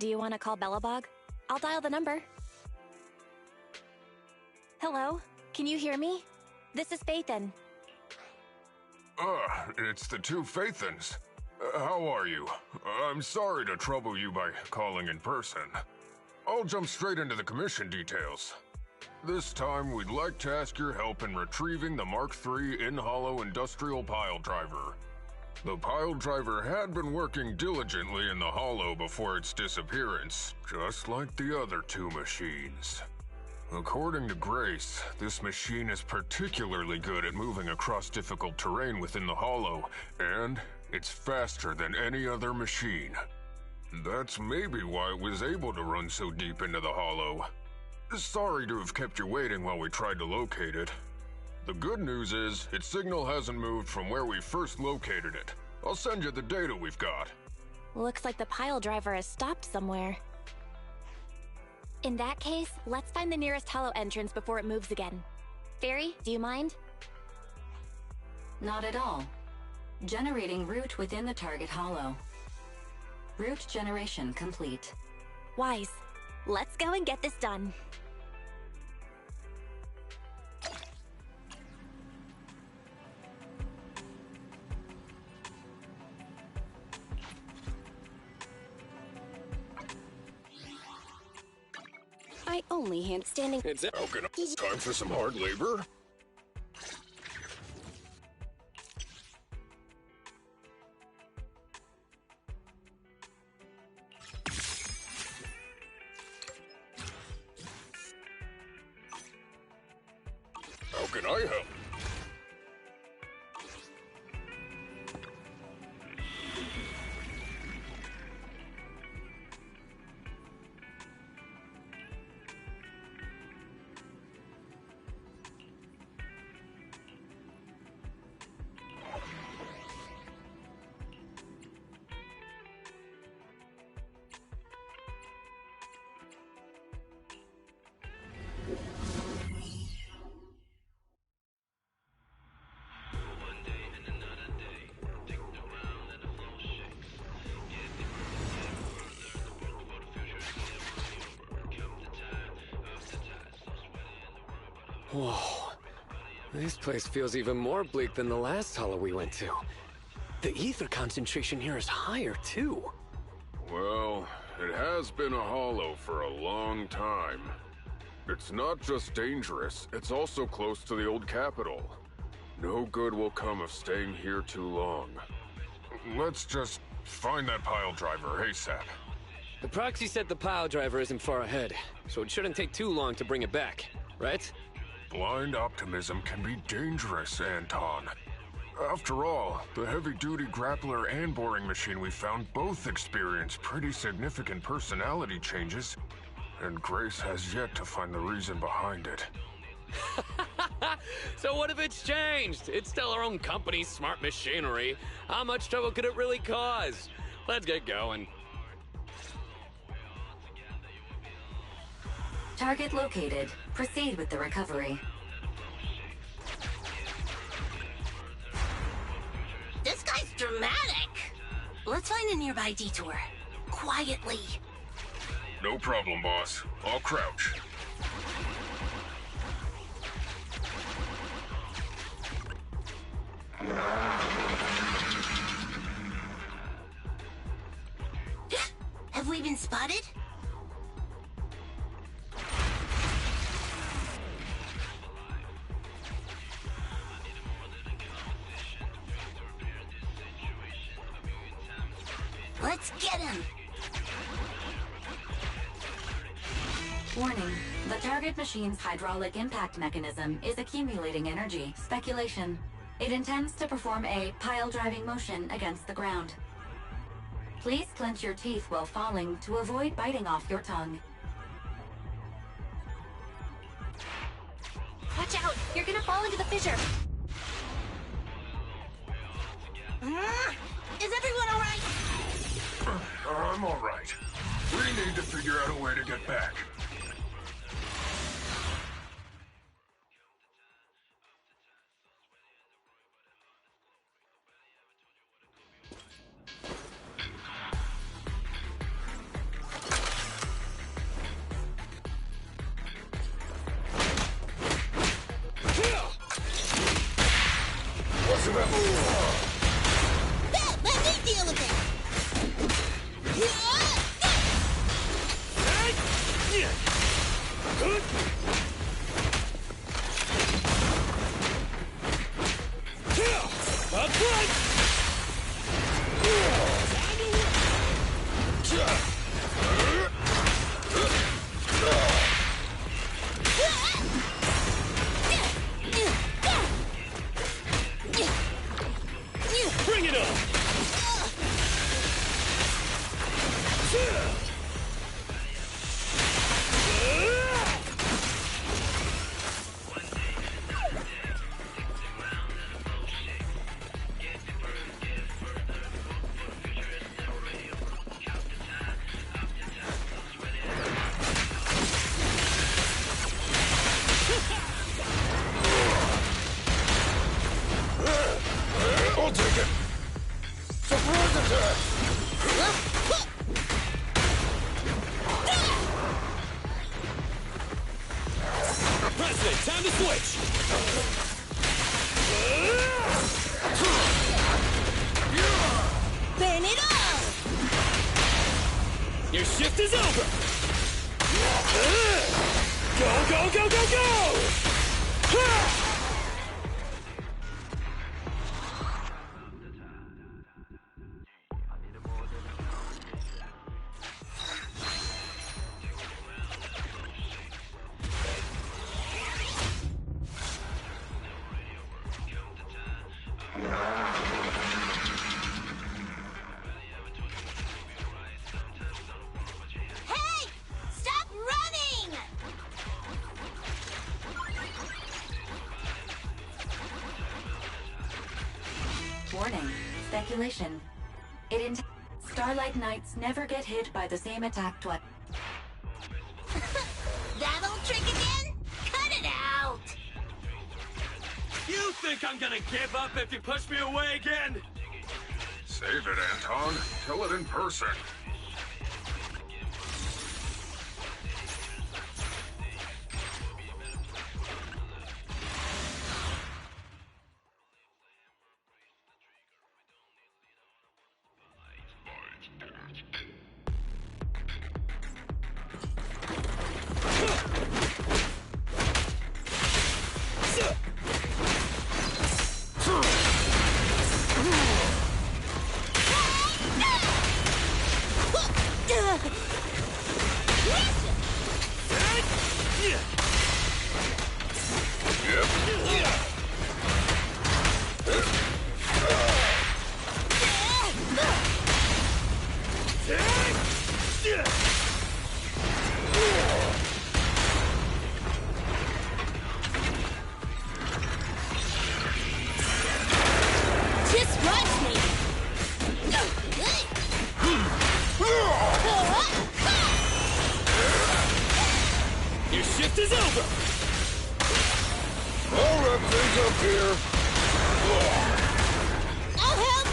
Do you want to call Belobog? I'll dial the number. Hello? Can you hear me? This is Faithin. It's the two Faithins. How are you? I'm sorry to trouble you by calling in person. I'll jump straight into the commission details. This time, we'd like to ask your help in retrieving the Mark III in-hollow industrial pile driver. The pile driver had been working diligently in the hollow before its disappearance, just like the other two machines. According to Grace, this machine is particularly good at moving across difficult terrain within the hollow, and it's faster than any other machine. That's maybe why it was able to run so deep into the hollow. Sorry to have kept you waiting while we tried to locate it. The good news is, its signal hasn't moved from where we first located it. I'll send you the data we've got. Looks like the pile driver has stopped somewhere. In that case, let's find the nearest hollow entrance before it moves again. Fairy, do you mind? Not at all. Generating route within the target hollow. Route generation complete. Wise. Let's go and get this done. I only handstanding. It's time for some hard labor. How can I help? Whoa. This place feels even more bleak than the last hollow we went to. The ether concentration here is higher, too. Well, it has been a hollow for a long time. It's not just dangerous, it's also close to the old capital. No good will come of staying here too long. Let's just find that pile driver ASAP. The proxy said the pile driver isn't far ahead, so it shouldn't take too long to bring it back, right? Blind optimism can be dangerous, Anton. After all, the heavy-duty grappler and boring machine we found both experienced pretty significant personality changes, and Grace has yet to find the reason behind it. So what if it's changed? It's still our own company's smart machinery. How much trouble could it really cause? Let's get going. Target located. Proceed with the recovery. This guy's dramatic. Let's find a nearby detour. Quietly. No problem, boss. I'll crouch. Have we been spotted? Let's get him! Warning. The target machine's hydraulic impact mechanism is accumulating energy. Speculation. It intends to perform a pile-driving motion against the ground. Please clench your teeth while falling to avoid biting off your tongue. Watch out! You're gonna fall into the fissure! Is everyone alright? I'm alright. We need to figure out a way to get back. Let me deal with it! Bring it on! I'll take it. Surprise attack! President, time to switch! Burn it all! Your shift is over! Go, go, go, go, go! Hey! Stop running! Warning. Speculation. Starlight Knights never get hit by the same attack twice. That old trick again? Cut it out! You think I'm gonna give up if you push me away again? Save it, Anton. Tell it in person. Just watch me! Your shift is over! I'll wrap things up here. I'll help!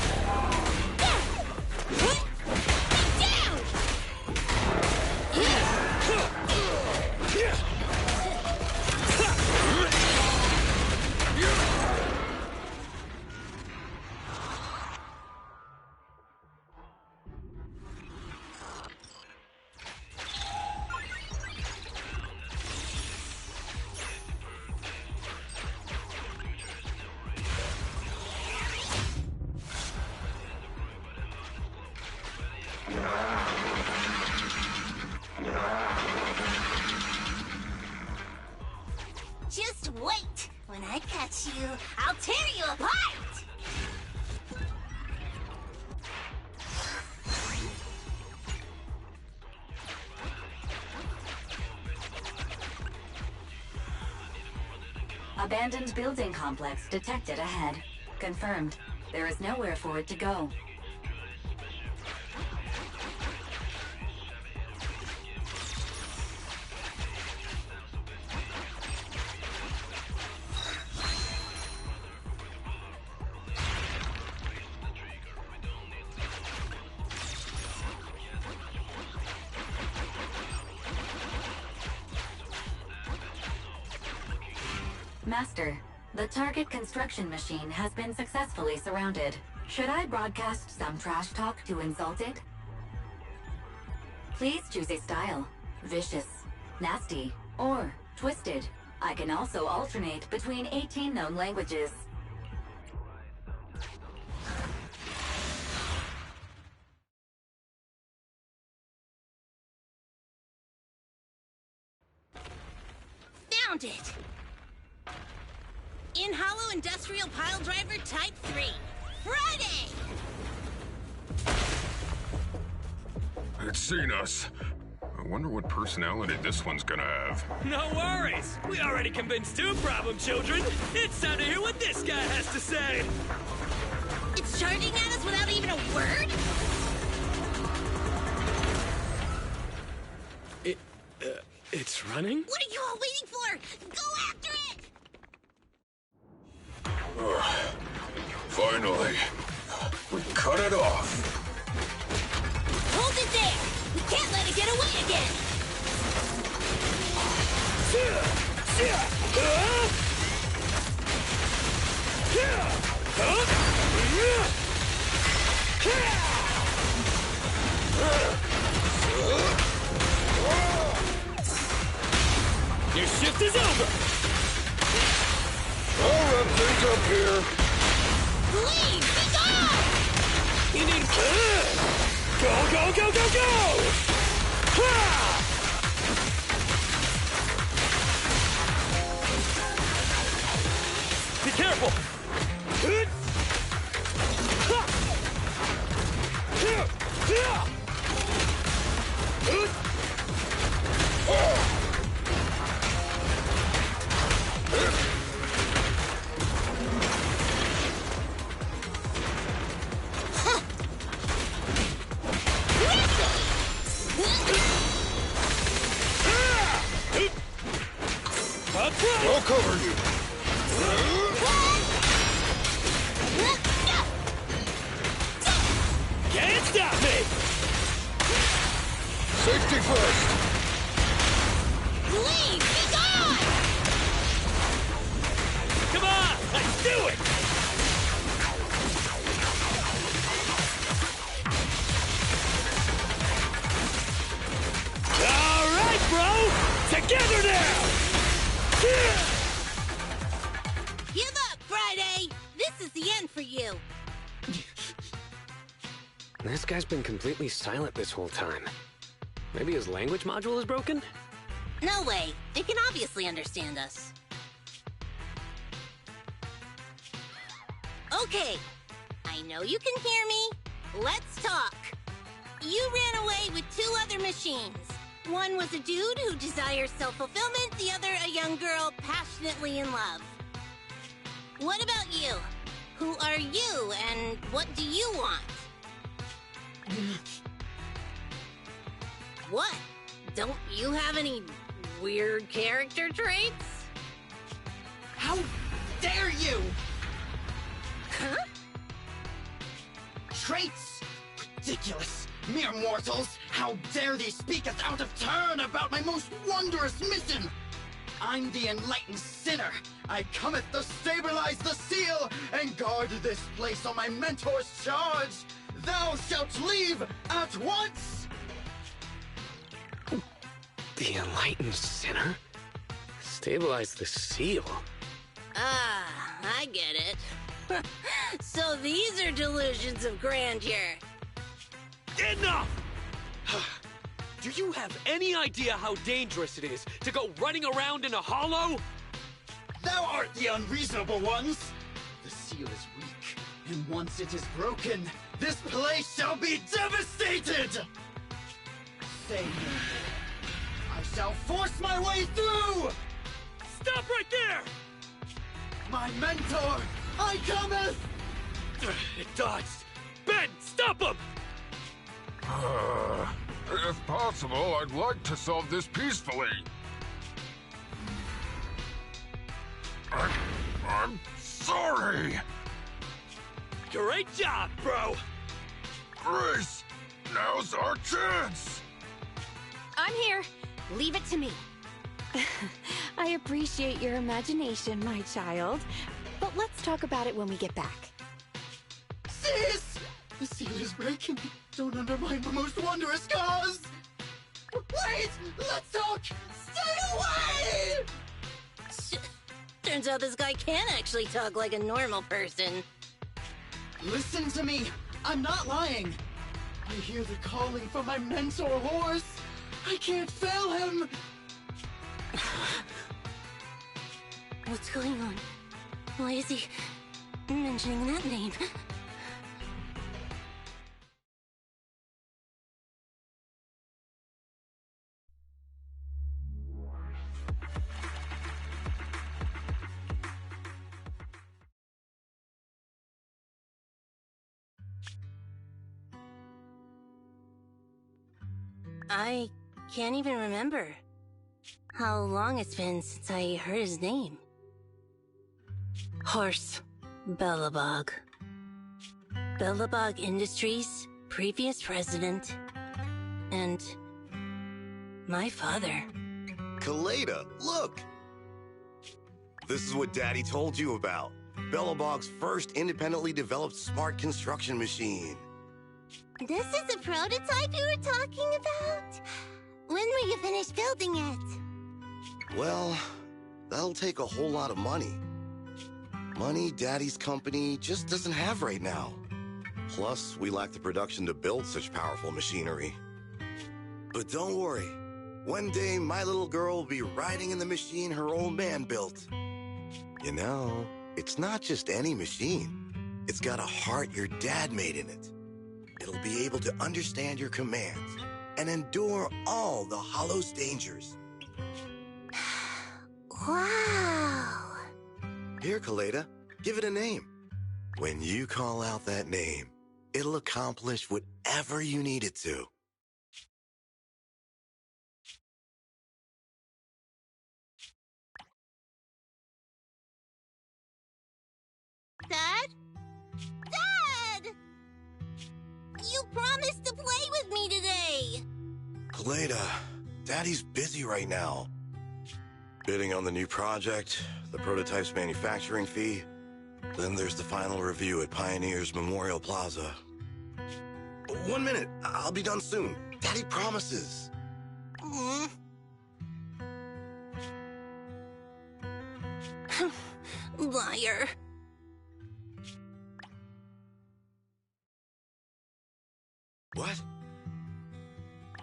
Just wait! When I catch you, I'll tear you apart! Abandoned building complex detected ahead. Confirmed. There is nowhere for it to go. Master, The target construction machine has been successfully surrounded. Should I broadcast some trash talk to insult it? Please choose a style. Vicious, nasty, or twisted. I can also alternate between 18 known languages. Found it! In Hollow Industrial Pile Driver Type 3. Friday! It's seen us. I wonder what personality this one's gonna have. No worries. We already convinced two problem children. It's time to hear what this guy has to say. It's charging at us without even a word? It's running? What are you all waiting for? Go after it! Finally. We cut it off. Hold it there! We can't let it get away again! Your shift is over! I'll wrap things up here. Leave! Be gone! You need... Go, go, go, go, go! Ha! Be careful! I'll cover you. Can't stop me! Safety first. Leave! Be gone! Come on, let's do it! All right, bro! Together now! Give up, Friday! This is the end for you! This guy's been completely silent this whole time. Maybe his language module is broken? No way. It can obviously understand us. Okay. I know you can hear me. Let's talk. You ran away with two other machines. One was a dude who desires self-fulfillment, the other a young girl passionately in love. What about you? Who are you, and what do you want? What? Don't you have any weird character traits? How dare you! Huh? Traits? Ridiculous! Mere mortals! How dare they speak us out of turn about my most wondrous mission! I'm the enlightened sinner. I cometh to stabilize the seal and guard this place on my mentor's charge. Thou shalt leave at once! The enlightened sinner? Stabilize the seal? Ah, I get it. So these are delusions of grandeur. Enough! Do you have any idea how dangerous it is to go running around in a hollow? Thou art the unreasonable ones! The seal is weak, and once it is broken, this place shall be devastated! Say no more. I shall force my way through! Stop right there! My mentor, I cometh! It dodged! Ben, stop him! If possible, I'd like to solve this peacefully. I'm sorry. Great job, bro! Grace, now's our chance. I'm here. Leave it to me. I appreciate your imagination, my child. But let's talk about it when we get back. Sis! The seal is breaking. Don't undermine my most wondrous cause! Wait! Let's talk! Stay away! Turns out this guy can actually talk like a normal person. Listen to me! I'm not lying! I hear the calling from my mentor horse! I can't fail him! What's going on? Why is he mentioning that name? I can't even remember how long it's been since I heard his name. Horse Belobog. Belobog Industries, previous president, and my father. Kaleda, look! This is what Daddy told you about. Belobog's first independently developed smart construction machine. This is the prototype you were talking about? When will you finish building it? Well, that'll take a whole lot of money. Money Daddy's company just doesn't have right now. Plus, we lack the production to build such powerful machinery. But don't worry. One day, my little girl will be riding in the machine her old man built. You know, it's not just any machine. It's got a heart your dad made in it. It'll be able to understand your commands and endure all the Hollow's dangers. Wow! Here, Kaleda, give it a name. When you call out that name, it'll accomplish whatever you need it to. Dad? Dad! You promised to play with me today! Kaleda, Daddy's busy right now. Bidding on the new project, the prototype's manufacturing fee, then there's the final review at Pioneer's Memorial Plaza. 1 minute, I'll be done soon. Daddy promises. Liar. What?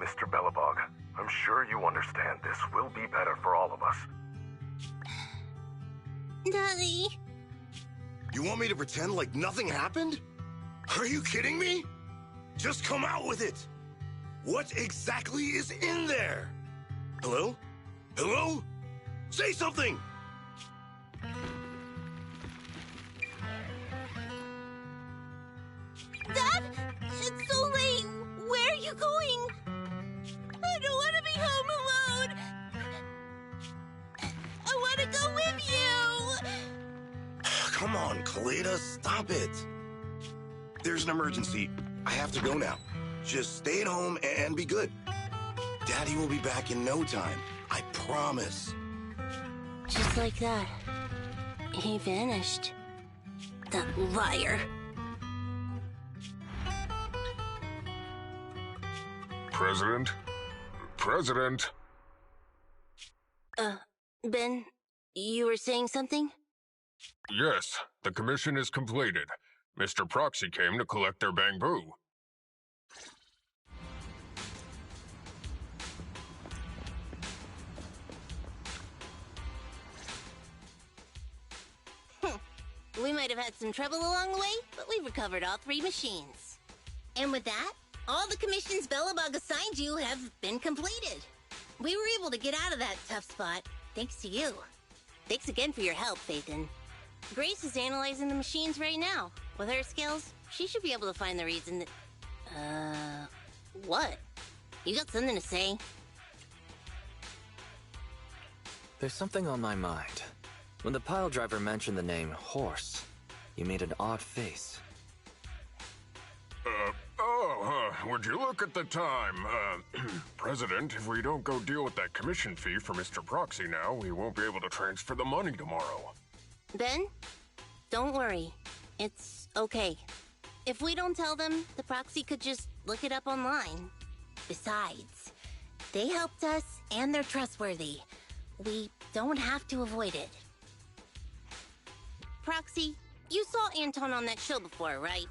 Mr. Belobog, I'm sure you understand this will be better for all of us. Daddy. You want me to pretend like nothing happened? Are you kidding me? Just come out with it! What exactly is in there? Hello? Hello? Say something! Dad? It's so late. Where are you going? I don't want to be home alone. I want to go with you. Come on, Kaleda, stop it. There's an emergency. I have to go now. Just stay at home and be good. Daddy will be back in no time. I promise. Just like that. He vanished. That liar. President? President? Ben, you were saying something? Yes, the commission is completed. Mr. Proxy came to collect their bamboo. We might have had some trouble along the way, but we've recovered all 3 machines. And with that, all the commissions Belobog assigned you have been completed. We were able to get out of that tough spot, thanks to you. Thanks again for your help, Phaethon. Grace is analyzing the machines right now. With her skills, she should be able to find the reason that... what? You got something to say? There's something on my mind. When the pile driver mentioned the name Horse, you made an odd face. would you look at the time? President, if we don't go deal with that commission fee for Mr. Proxy now, we won't be able to transfer the money tomorrow. Ben, don't worry. It's okay. If we don't tell them, the Proxy could just look it up online. Besides, they helped us and they're trustworthy. We don't have to avoid it. Proxy, you saw Anton on that show before, right?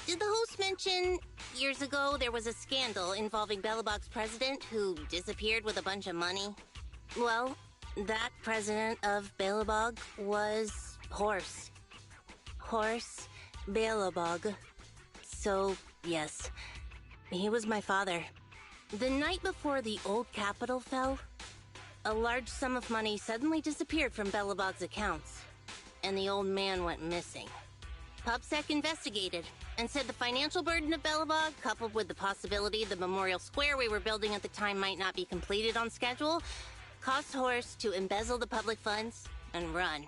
Did the host mention years ago there was a scandal involving Belobog's president who disappeared with a bunch of money? Well, that president of Belobog was Horse. Horse Belobog. So, yes, he was my father. The night before the old capital fell, a large sum of money suddenly disappeared from Belobog's accounts, and the old man went missing. PubSec investigated and said the financial burden of Belobog, coupled with the possibility the memorial square we were building at the time might not be completed on schedule, caused Horse to embezzle the public funds and run.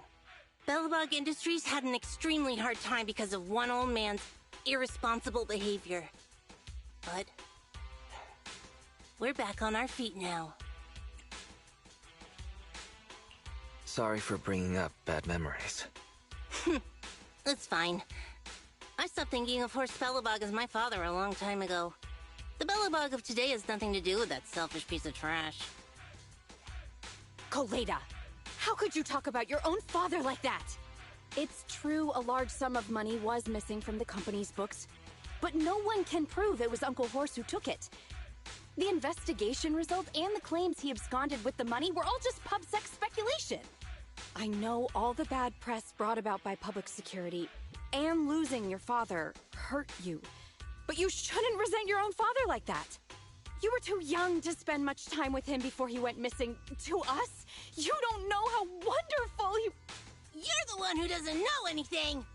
Belobog Industries had an extremely hard time because of one old man's irresponsible behavior. But we're back on our feet now. Sorry for bringing up bad memories. It's fine. I stopped thinking of Horst Belobog as my father a long time ago. The Belobog of today has nothing to do with that selfish piece of trash. Koleda, how could you talk about your own father like that? It's true a large sum of money was missing from the company's books, but no one can prove it was Uncle Horse who took it. The investigation result and the claims he absconded with the money were all just PubSec speculation. I know all the bad press brought about by public security and losing your father hurt you, but you shouldn't resent your own father like that. You were too young to spend much time with him before he went missing. To us, you don't know how wonderful he... You're the one who doesn't know anything!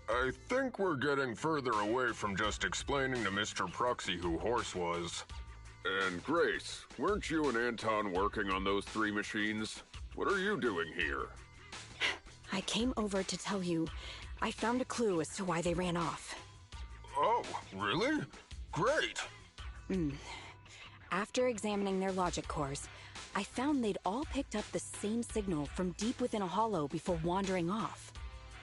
I think we're getting further away from just explaining to Mr. Proxy who Horse was. And Grace, weren't you and Anton working on those 3 machines? What are you doing here? I came over to tell you I found a clue as to why they ran off. Oh, really? Great! After examining their logic cores, I found they'd all picked up the same signal from deep within a hollow before wandering off.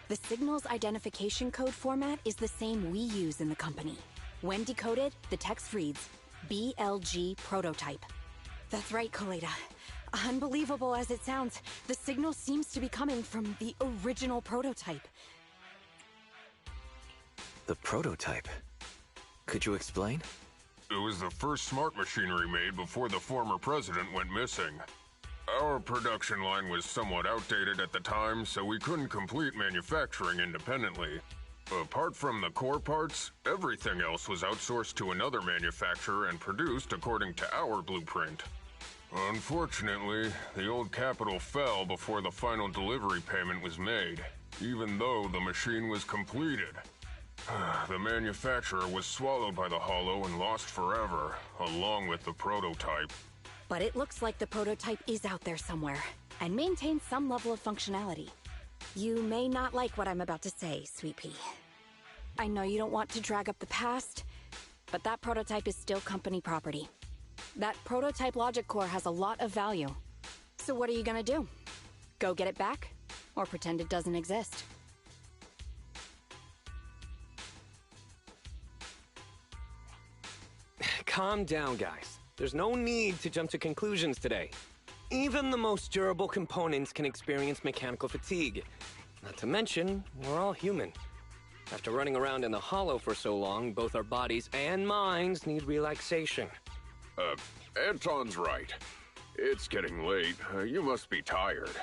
The signal's identification code format is the same we use in the company. When decoded, the text reads, BLG prototype. That's right, Koleda. Unbelievable as it sounds, the signal seems to be coming from the original prototype. The prototype? Could you explain? It was the first smart machinery made before the former president went missing. Our production line was somewhat outdated at the time, so we couldn't complete manufacturing independently. Apart from the core parts, everything else was outsourced to another manufacturer and produced according to our blueprint. Unfortunately, the old capital fell before the final delivery payment was made, even though the machine was completed. The manufacturer was swallowed by the hollow and lost forever, along with the prototype. But it looks like the prototype is out there somewhere, and maintains some level of functionality. You may not like what I'm about to say, Sweet Pea. I know you don't want to drag up the past, but that prototype is still company property. That prototype logic core has a lot of value. So what are you gonna do? Go get it back? Or pretend it doesn't exist? Calm down, guys. There's no need to jump to conclusions today. Even the most durable components can experience mechanical fatigue. Not to mention, we're all human. After running around in the hollow for so long, both our bodies and minds need relaxation. Anton's right. It's getting late. You must be tired.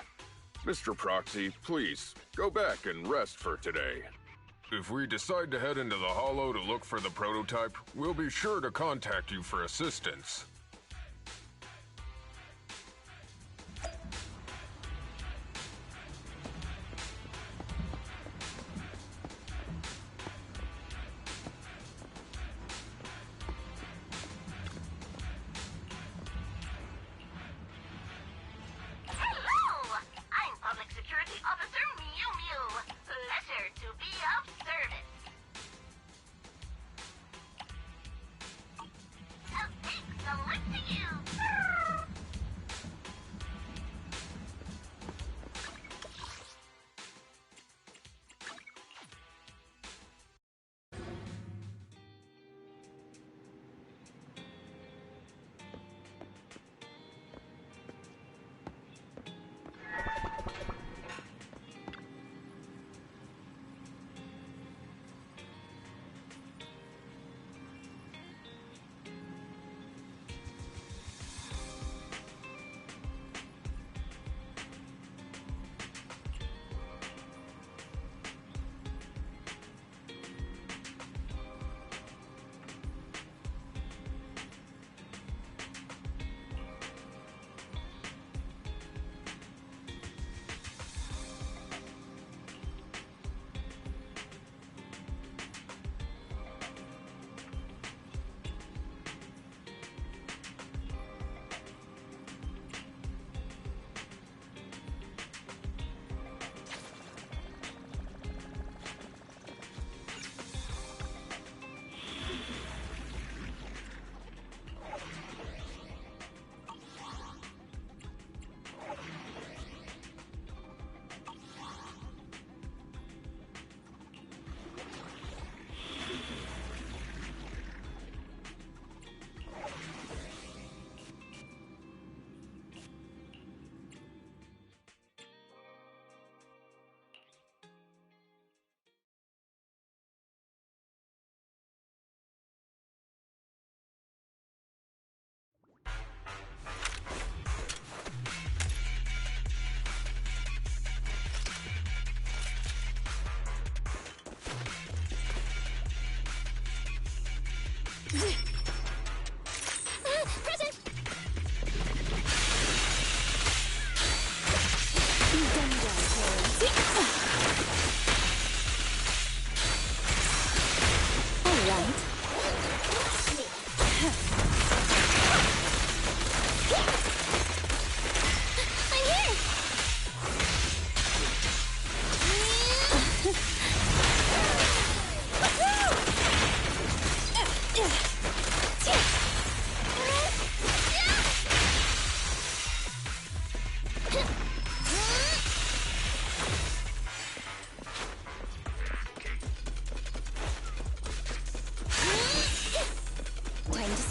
Mr. Proxy, please, go back and rest for today. If we decide to head into the hollow to look for the prototype, we'll be sure to contact you for assistance. Hello! I'm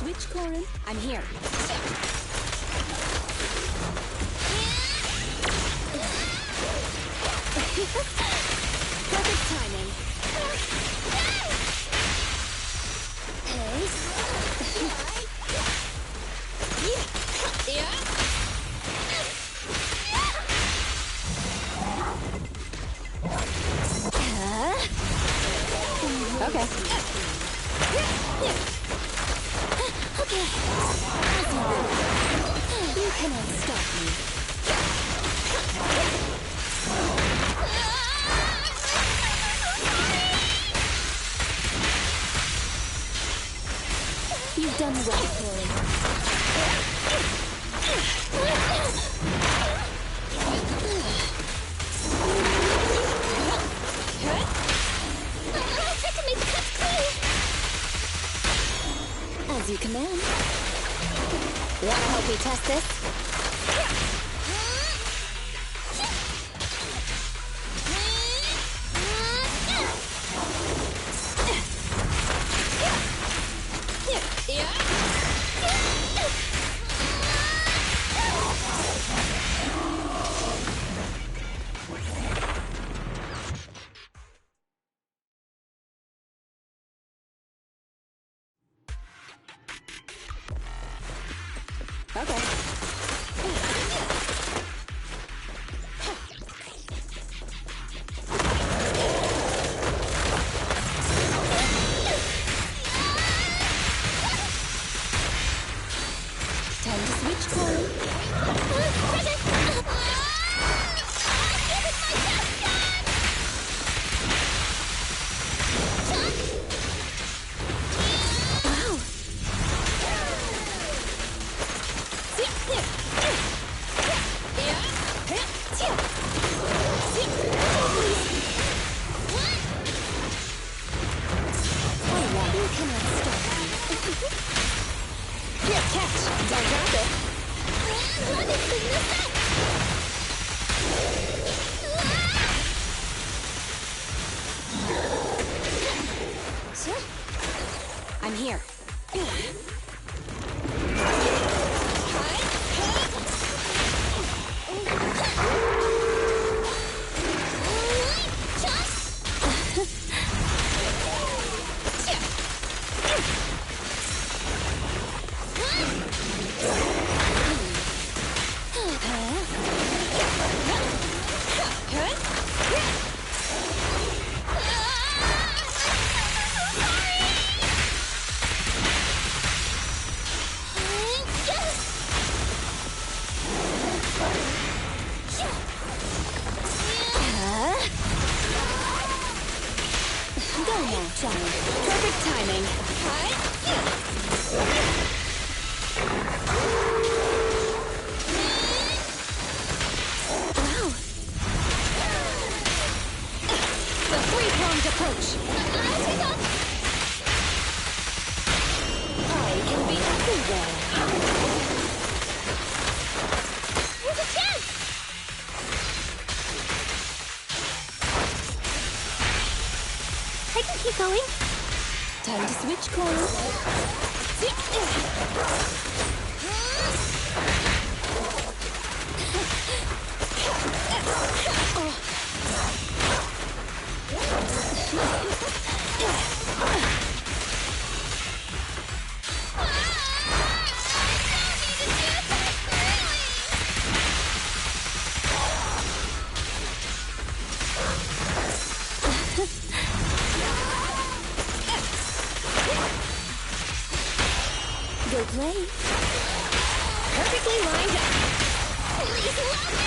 switch, Corin. I'm here. Perfect timing. Okay. Okay. You cannot stop me. You've done well, Corin. As you command. Wanna help me test this? Okay. Time to switch, Corin. Wow. Here, catch! Don't drop it! I'm here. Go now, child. Perfect timing. Wow. The three-pronged approach. I can be everywhere. Here's a chance! I can keep going. Time to switch course. Go play. Perfectly lined up. Please love me!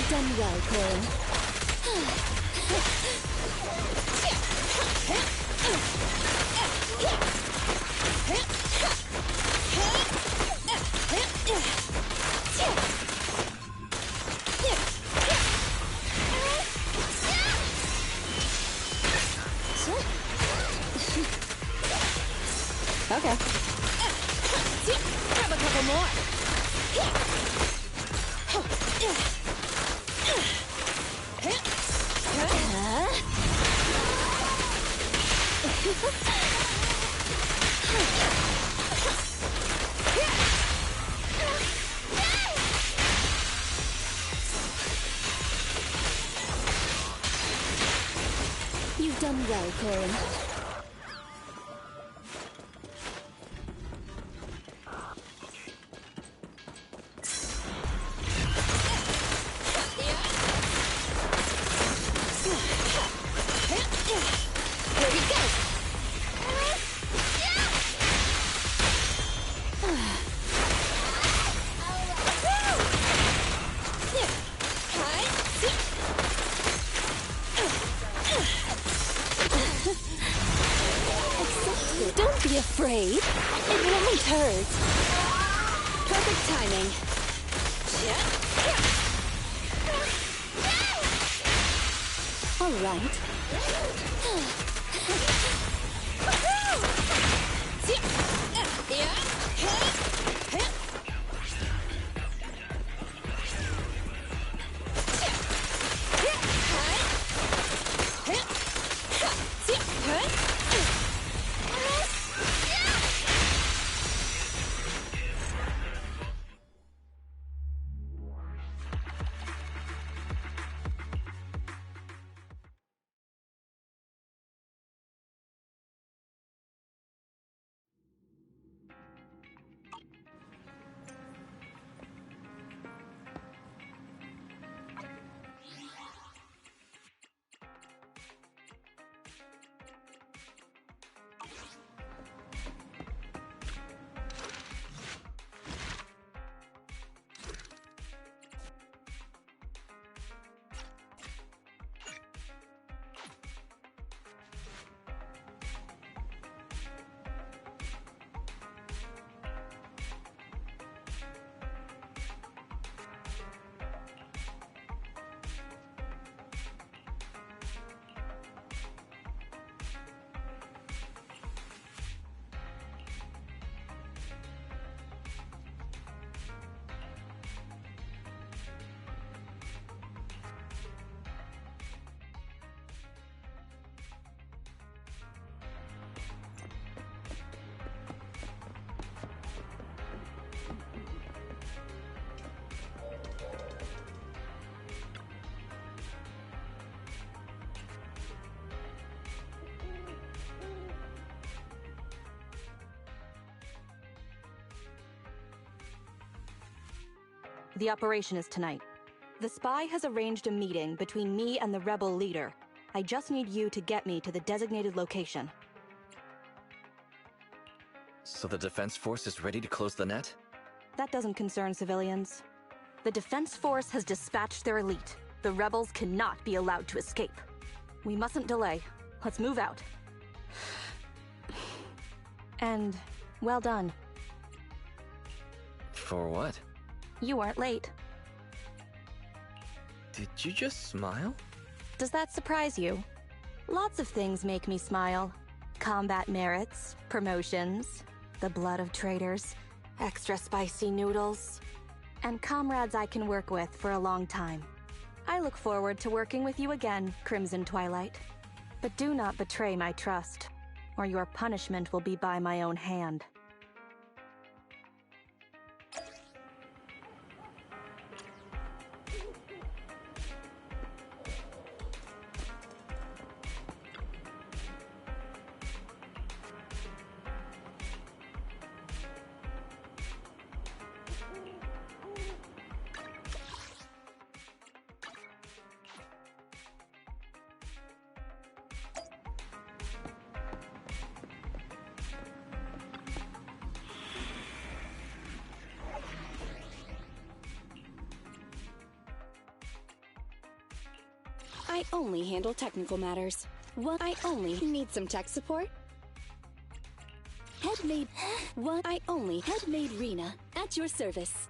Done well, Corin. Okay. Grab a couple more. You've done well, Corin. Don't be afraid. It won't hurt. Perfect timing. All right. The operation is tonight. The spy has arranged a meeting between me and the rebel leader. I just need you to get me to the designated location. So the Defense Force is ready to close the net? That doesn't concern civilians. The Defense Force has dispatched their elite. The rebels cannot be allowed to escape. We mustn't delay. Let's move out. And well done. For what? You aren't late. Did you just smile? Does that surprise you? Lots of things make me smile. Combat merits, promotions, the blood of traitors, extra spicy noodles, and comrades I can work with for a long time. I look forward to working with you again, Crimson Twilight. But do not betray my trust, or your punishment will be by my own hand. I only handle technical matters. What? I only need some tech support. Headmaid. What? I only Headmaid Rena at your service.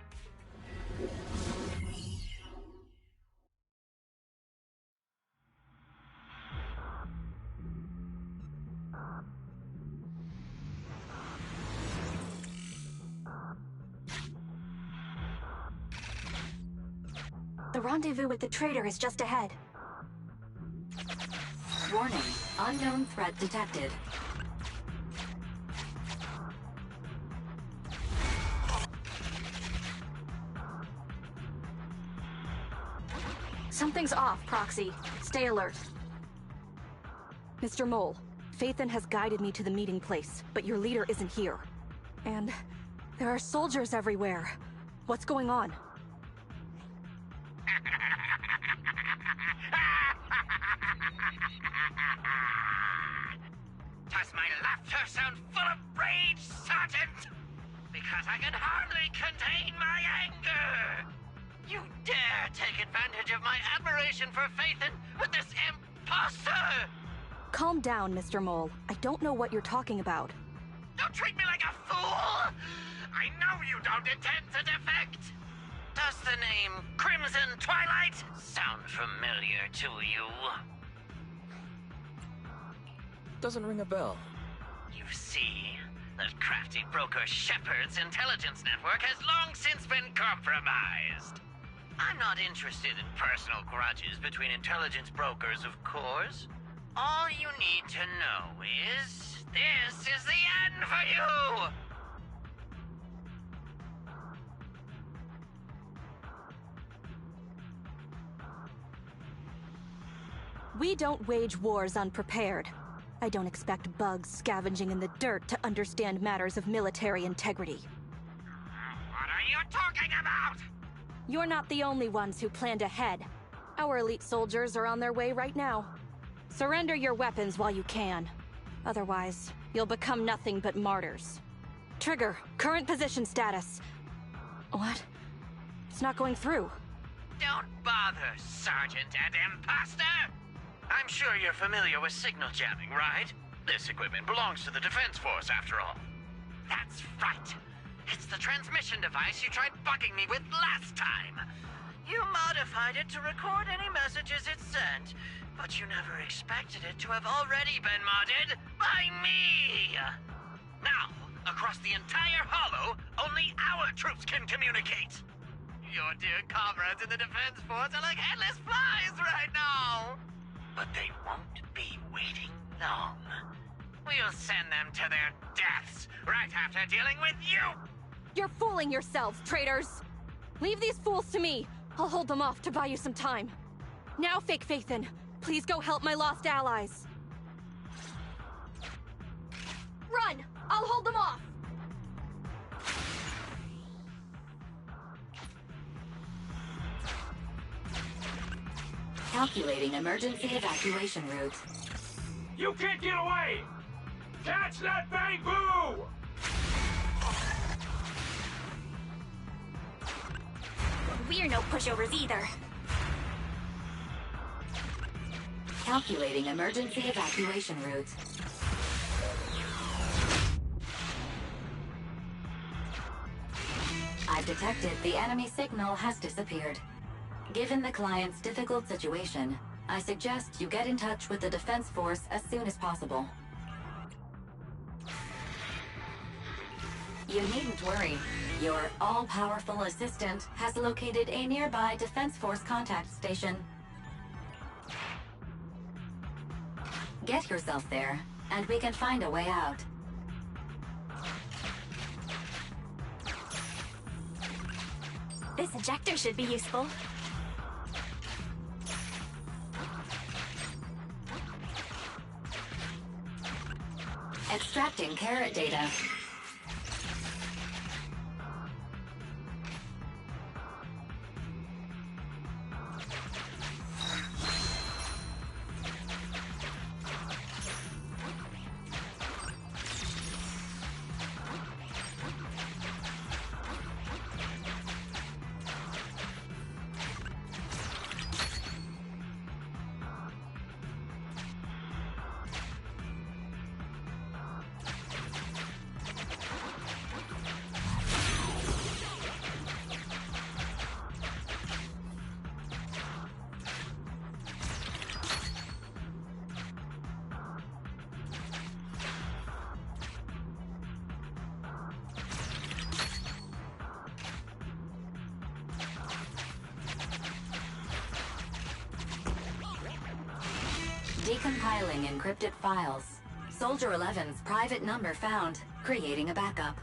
The rendezvous with the traitor is just ahead. Warning, unknown threat detected. Something's off, Proxy. Stay alert. Mr. Mole, Phaethon has guided me to the meeting place, but your leader isn't here. And there are soldiers everywhere. What's going on? Does my laughter sound full of rage, Sergeant? Because I can hardly contain my anger! You dare take advantage of my admiration for Phaethon with this imposter! Calm down, Mr. Mole. I don't know what you're talking about. Don't treat me like a fool! I know you don't intend to defect! Does the name Crimson Twilight sound familiar to you? Doesn't ring a bell. You see, that crafty broker Shepard's intelligence network has long since been compromised. I'm not interested in personal grudges between intelligence brokers, of course. All you need to know is, this is the end for you! We don't wage wars unprepared. I don't expect bugs scavenging in the dirt to understand matters of military integrity. What are you talking about? You're not the only ones who planned ahead. Our elite soldiers are on their way right now. Surrender your weapons while you can. Otherwise, you'll become nothing but martyrs. Trigger, current position status. What? It's not going through. Don't bother, Sergeant and Imposter! I'm sure you're familiar with signal jamming, right? This equipment belongs to the Defense Force, after all. That's right. It's the transmission device you tried bugging me with last time. You modified it to record any messages it sent, but you never expected it to have already been modded by me! Now, across the entire Hollow, only our troops can communicate! Your dear comrades in the Defense Force are like headless flies right now! But they won't be waiting long. We'll send them to their deaths right after dealing with you! You're fooling yourselves, traitors! Leave these fools to me! I'll hold them off to buy you some time. Now, Fake Phaethon, please go help my lost allies. Run! I'll hold them off! Calculating emergency evacuation route. You can't get away! Catch that bamboo! We're no pushovers either. Calculating emergency evacuation route. I've detected the enemy signal has disappeared. Given the client's difficult situation, I suggest you get in touch with the Defense Force as soon as possible. You needn't worry. Your all-powerful assistant has located a nearby Defense Force contact station. Get yourself there, and we can find a way out. This ejector should be useful. Extracting carrot data. Decompiling encrypted files. Soldier 11's private number found, creating a backup.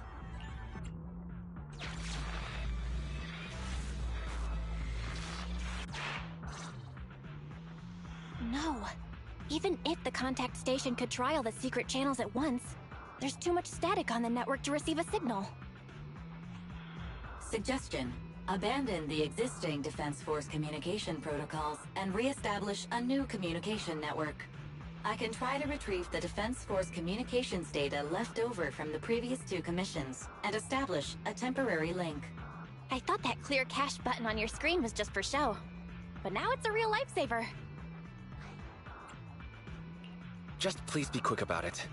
No. Even if the contact station could trial the secret channels at once, there's too much static on the network to receive a signal. Suggestion: abandon the existing Defense Force communication protocols and re-establish a new communication network. I can try to retrieve the Defense Force communications data left over from the previous 2 commissions and establish a temporary link. I thought that clear cache button on your screen was just for show, but now it's a real lifesaver. Just please be quick about it.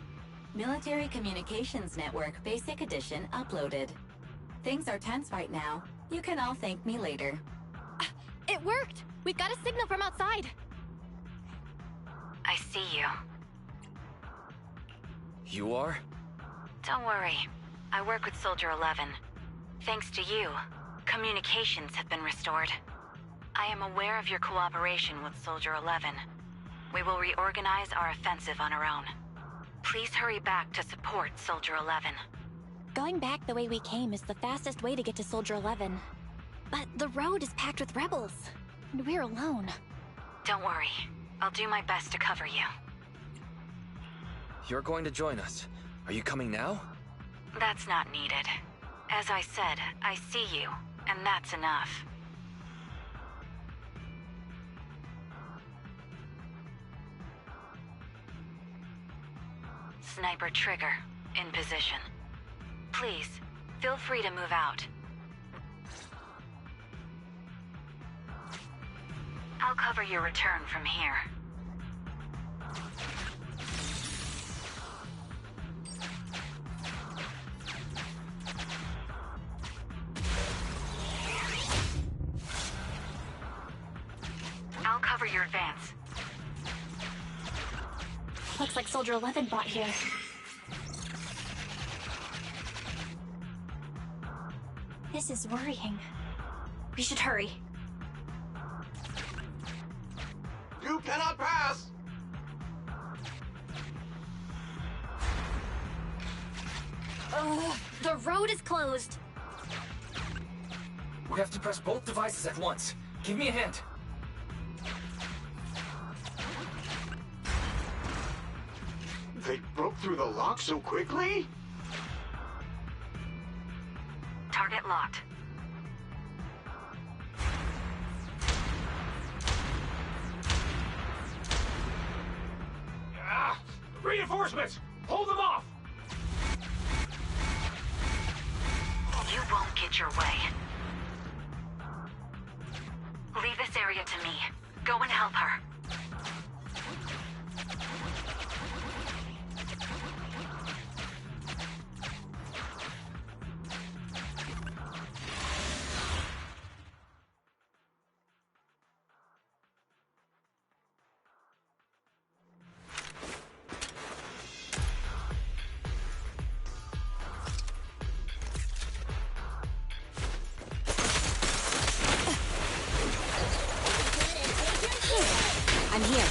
Military Communications Network Basic Edition uploaded. Things are tense right now. You can all thank me later. It worked! We've got a signal from outside! I see you. You are? Don't worry. I work with Soldier 11. Thanks to you, communications have been restored. I am aware of your cooperation with Soldier 11. We will reorganize our offensive on our own. Please hurry back to support Soldier 11. Going back the way we came is the fastest way to get to Soldier 11. But the road is packed with rebels, and we're alone. Don't worry. I'll do my best to cover you. You're going to join us. Are you coming now? That's not needed. As I said, I see you, and that's enough. Sniper trigger, in position. Please, feel free to move out. I'll cover your return from here. I'll cover your advance. Looks like Soldier 11 bought here. This is worrying. We should hurry. You cannot pass! The road is closed. We have to press both devices at once. Give me a hand. They broke through the lock so quickly? Target locked. Reinforcements! Hold them off! You won't get your way. Leave this area to me. Go and help her. I'm here.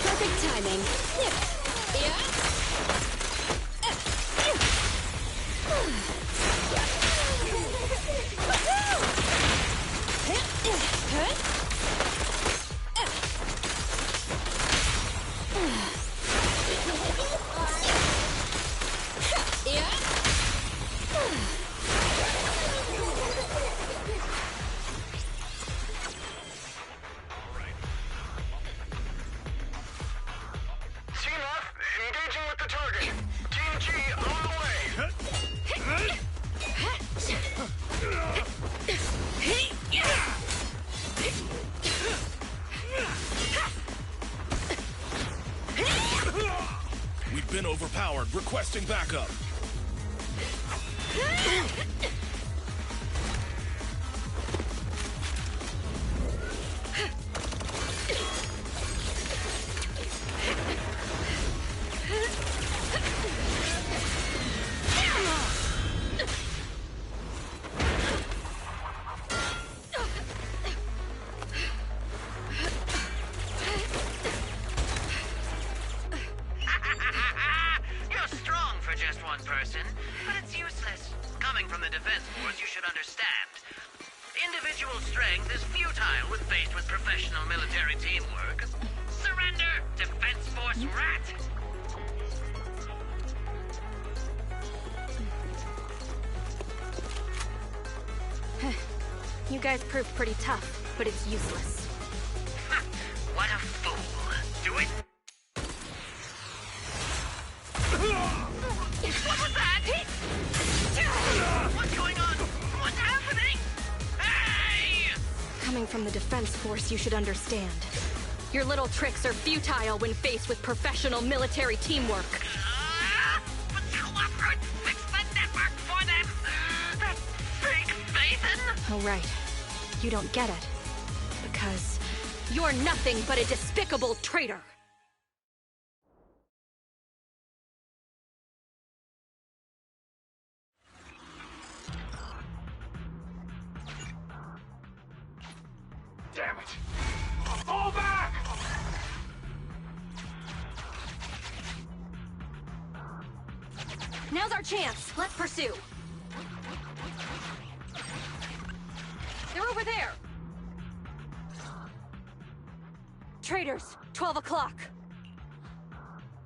Perfect timing. We've been overpowered. Requesting backup. You guys proved pretty tough, but it's useless. What a fool. Do it. What was that? What's going on? What's happening? Hey! Coming from the defense force, you should understand. Your little tricks are futile when faced with professional military teamwork. But cooperate, fix the network for them. That fake Nathan. Oh, right. You don't get it. Because you're nothing but a despicable traitor. Damn it! Fall back! Now's our chance. Let's pursue. They're over there. Traitors, 12 o'clock.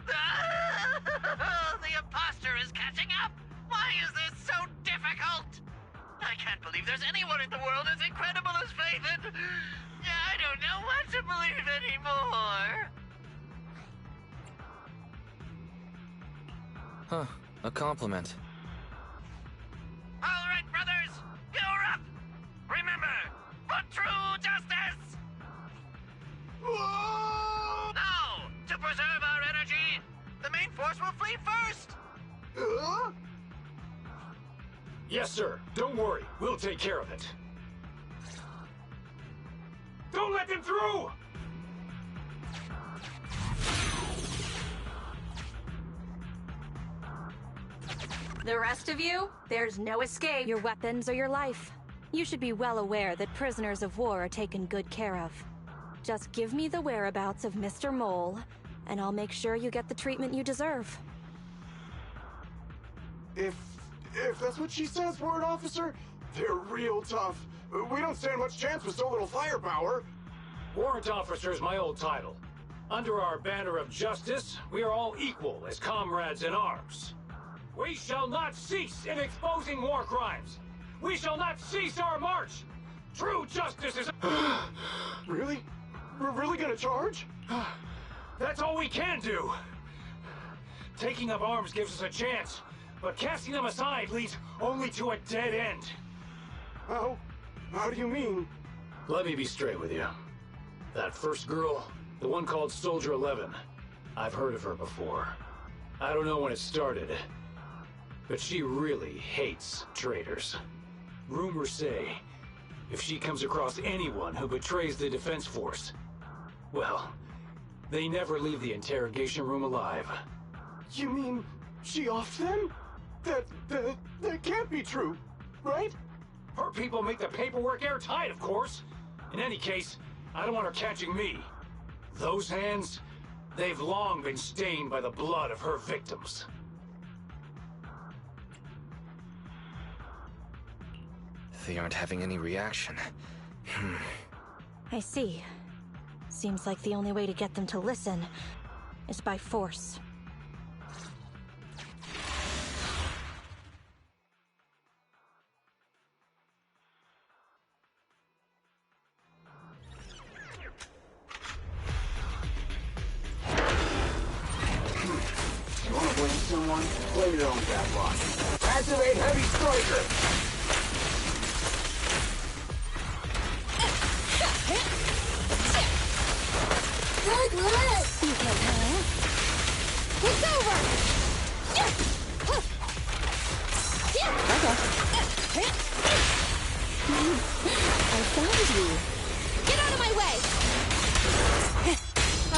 The imposter is catching up. Why is this so difficult? I can't believe there's anyone in the world as incredible as Faithen. I don't know what to believe anymore. Huh. A compliment. All right, brothers. You're up. Remember, for true justice. Now, to preserve our energy, the main force will flee first. Yes, sir. Don't worry. We'll take care of it. Don't let them through! The rest of you, there's no escape. Your weapons or your life. You should be well aware that prisoners of war are taken good care of. Just give me the whereabouts of Mr. Mole, and I'll make sure you get the treatment you deserve. If that's what she says, Warrant Officer, they're real tough. We don't stand much chance with so little firepower. Warrant Officer is my old title. Under our banner of justice, we are all equal as comrades in arms. We shall not cease in exposing war crimes. We shall not cease our march. True justice is... Really? We're really gonna charge? That's all we can do. Taking up arms gives us a chance, but casting them aside leads only to a dead end. How do you mean? Let me be straight with you. That first girl, the one called Soldier 11, I've heard of her before. I don't know when it started, but she really hates traitors. Rumors say, if she comes across anyone who betrays the Defense Force, well, they never leave the interrogation room alive. You mean she offed them? That can't be true, right? Her people make the paperwork airtight, of course. In any case, I don't want her catching me. Those hands, they've long been stained by the blood of her victims. They aren't having any reaction. I see. Seems like the only way to get them to listen is by force. You wanna blame someone? Blame your own bad luck. Activate Heavy Striker! Good luck! It's over! Okay. I found you. Get out of my way!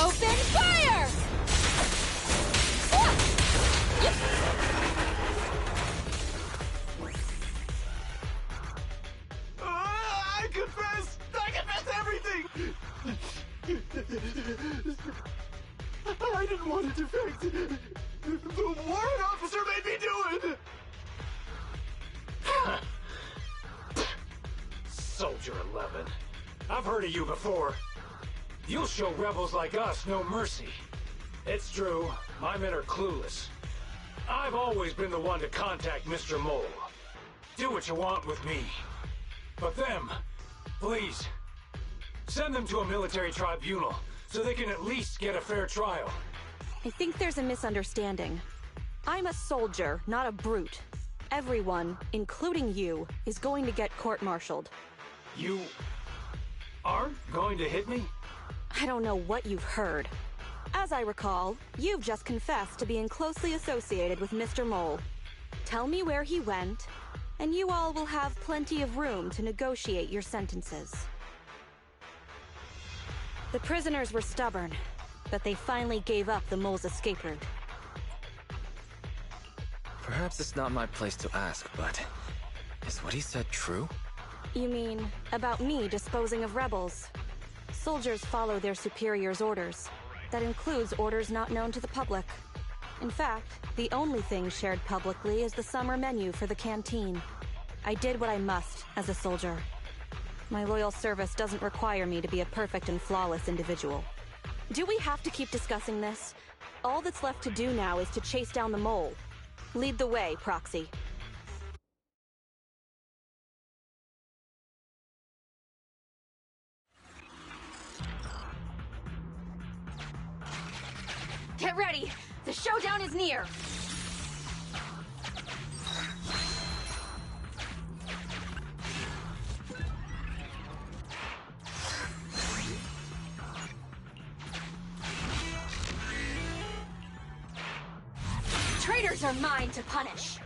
Open fire! I confess everything! I didn't want to defect. The warrant officer made me do it! Soldier 11. I've heard of you before. You'll show rebels like us no mercy. It's true, my men are clueless. I've always been the one to contact Mr. Mole. Do what you want with me. But them, please, send them to a military tribunal so they can at least get a fair trial. I think there's a misunderstanding. I'm a soldier, not a brute. Everyone, including you, is going to get court-martialed. You aren't going to hit me? I don't know what you've heard. As I recall, you've just confessed to being closely associated with Mr. Mole. Tell me where he went, and you all will have plenty of room to negotiate your sentences. The prisoners were stubborn, but they finally gave up the Mole's escape route. Perhaps it's not my place to ask, but is what he said true? You mean, about me disposing of rebels? Soldiers follow their superiors' orders. That includes orders not known to the public. In fact, the only thing shared publicly is the summer menu for the canteen. I did what I must as a soldier. My loyal service doesn't require me to be a perfect and flawless individual. Do we have to keep discussing this? All that's left to do now is to chase down the Mole. Lead the way, Proxy. Get ready! The showdown is near! Traitors are mine to punish!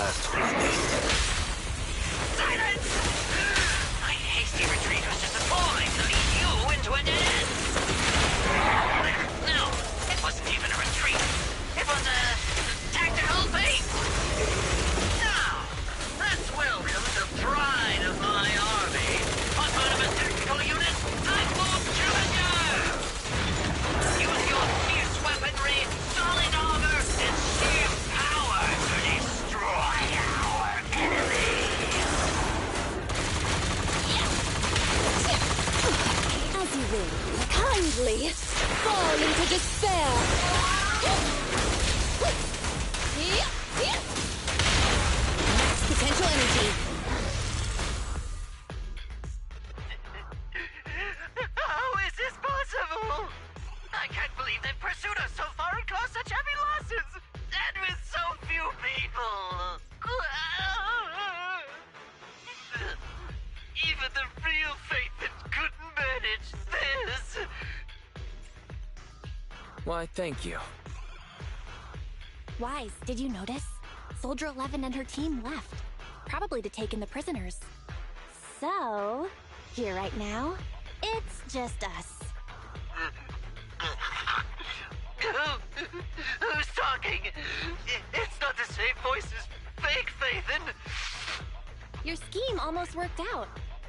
last feast. Silence! My hasty retreat was just a ploy to lead you into a dead end. No, it wasn't even a retreat. It was a tactical feint. Now, let's welcome the pride of my army. On part of a tactical unit, Abschluss Challenger. Use your fierce weaponry, solid armor, and sheer power to destroy our enemies. As you will. Kindly fall into despair. Max potential energy. How is this possible? I can't believe they've pursued us so far and caused such heavy losses. And with so few people. Even the real Phaethon couldn't manage this. Why, thank you. Wise, did you notice? Soldier 11 and her team left. Probably to take in the prisoners. So, here right now, it's just us. Who's talking? It's not the same voice as fake Phaethon. Your scheme almost worked out.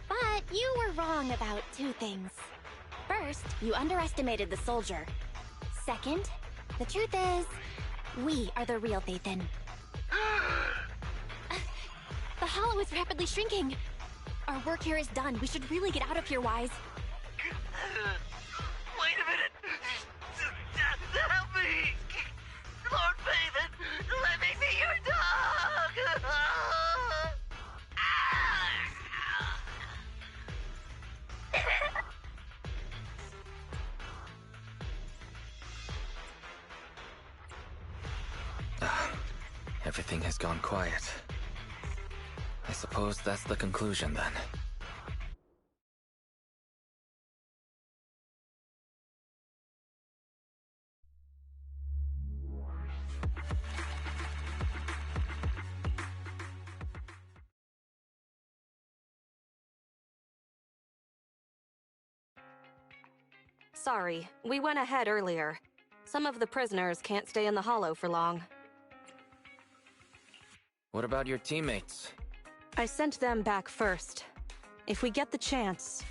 But you were wrong about two things. First, you underestimated the soldier. Second, the truth is, we are the real Phaethon. The hollow is rapidly shrinking. Our work here is done. We should really get out of here, Wise. Wait a minute. Help me. Lord Phaethon, let me be your dog. Everything has gone quiet. I suppose that's the conclusion, then. Sorry, we went ahead earlier. Some of the prisoners can't stay in the hollow for long. What about your teammates? I sent them back first. If we get the chance,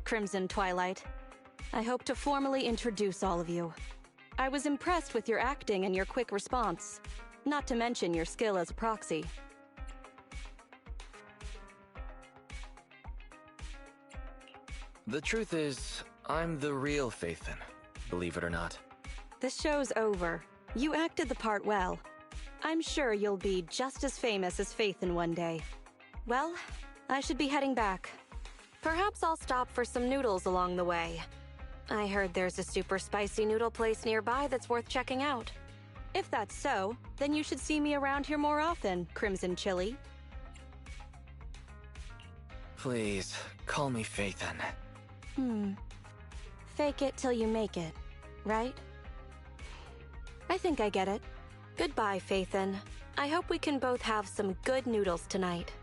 Crimson Twilight, I hope to formally introduce all of you. I was impressed with your acting and your quick response, not to mention your skill as a proxy. The truth is, I'm the real Phaethon, believe it or not. This show's over. You acted the part well. I'm sure you'll be just as famous as Phaethon one day. Well, I should be heading back. Perhaps I'll stop for some noodles along the way. I heard there's a super spicy noodle place nearby that's worth checking out. If that's so, then you should see me around here more often, Crimson Chili. Please, call me Phaethon. Fake it till you make it, right? I think I get it. Goodbye, Phaethon. I hope we can both have some good noodles tonight.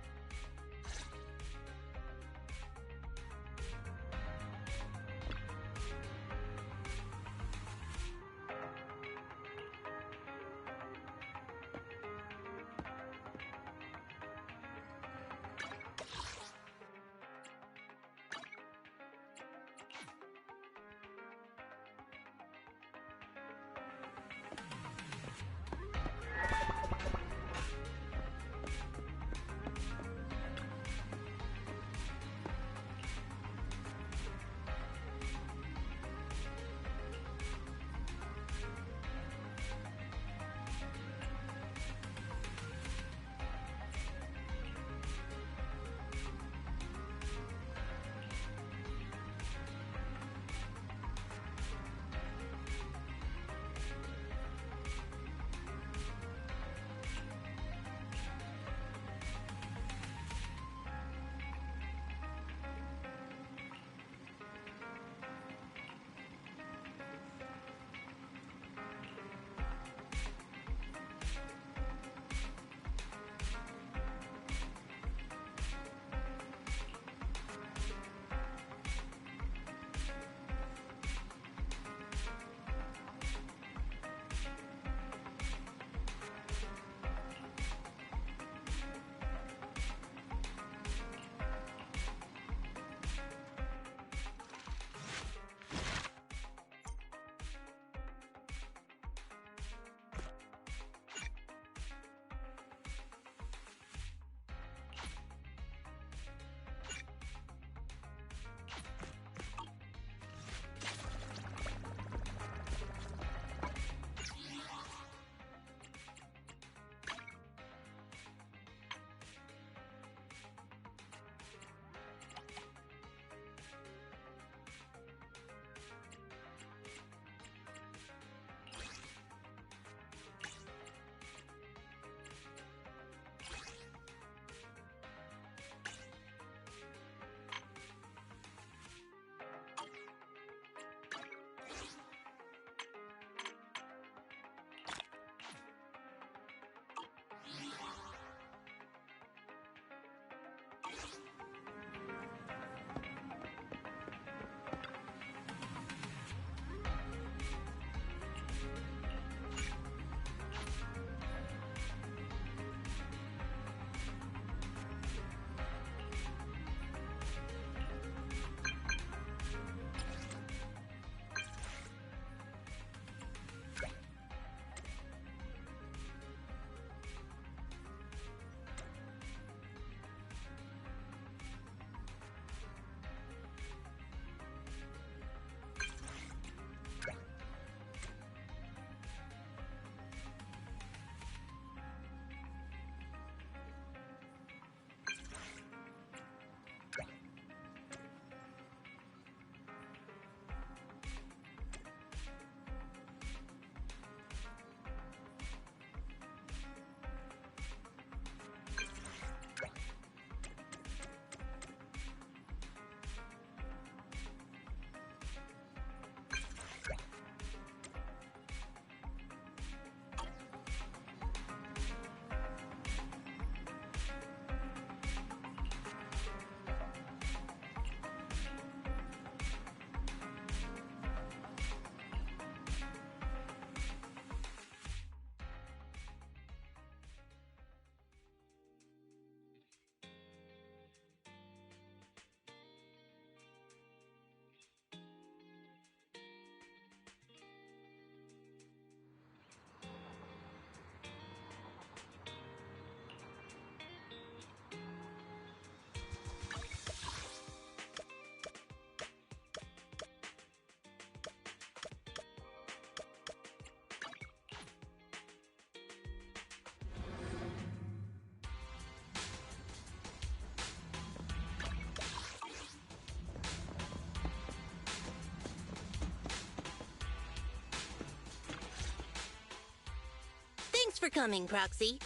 for coming, Proxy.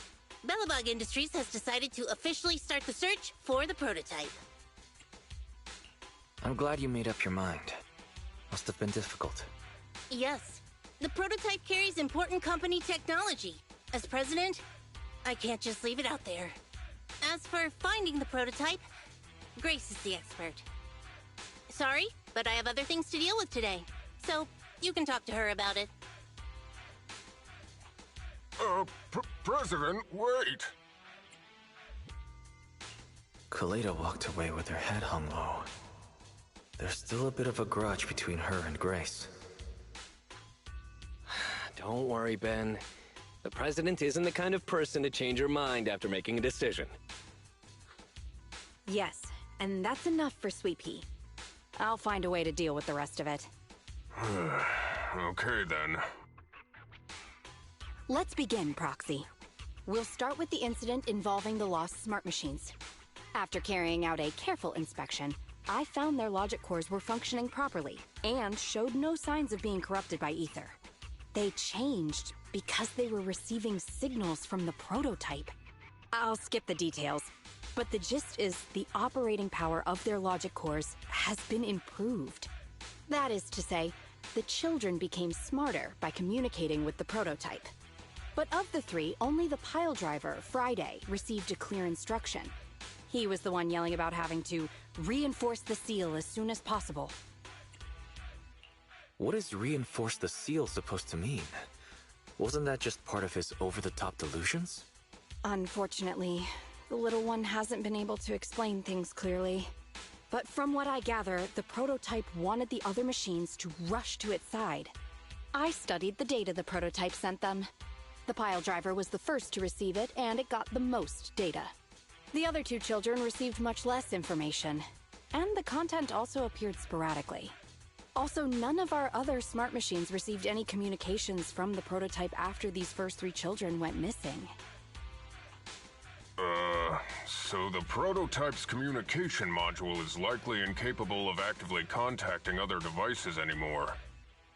Belobog Industries has decided to officially start the search for the prototype. I'm glad you made up your mind. Must have been difficult. Yes. The prototype carries important company technology. As president, I can't just leave it out there. As for finding the prototype, Grace is the expert. Sorry, but I have other things to deal with today. So, you can talk to her about it. President, wait! Kaleda walked away with her head hung low. There's still a bit of a grudge between her and Grace. Don't worry, Ben. The President isn't the kind of person to change her mind after making a decision. Yes, and that's enough for Sweet Pea. I'll find a way to deal with the rest of it. Okay, then. Let's begin, Proxy. We'll start with the incident involving the lost smart machines. After carrying out a careful inspection, I found their logic cores were functioning properly and showed no signs of being corrupted by ether. They changed because they were receiving signals from the prototype. I'll skip the details, but the gist is the operating power of their logic cores has been improved. That is to say, the children became smarter by communicating with the prototype. But of the three, only the pile driver, Friday, received a clear instruction. He was the one yelling about having to reinforce the seal as soon as possible. What is reinforce the seal supposed to mean? Wasn't that just part of his over-the-top delusions? Unfortunately, the little one hasn't been able to explain things clearly. But from what I gather, the prototype wanted the other machines to rush to its side. I studied the data the prototype sent them. The pile driver was the first to receive it, and it got the most data. The other two children received much less information, and the content also appeared sporadically. Also, none of our other smart machines received any communications from the prototype after these first three children went missing. So the prototype's communication module is likely incapable of actively contacting other devices anymore.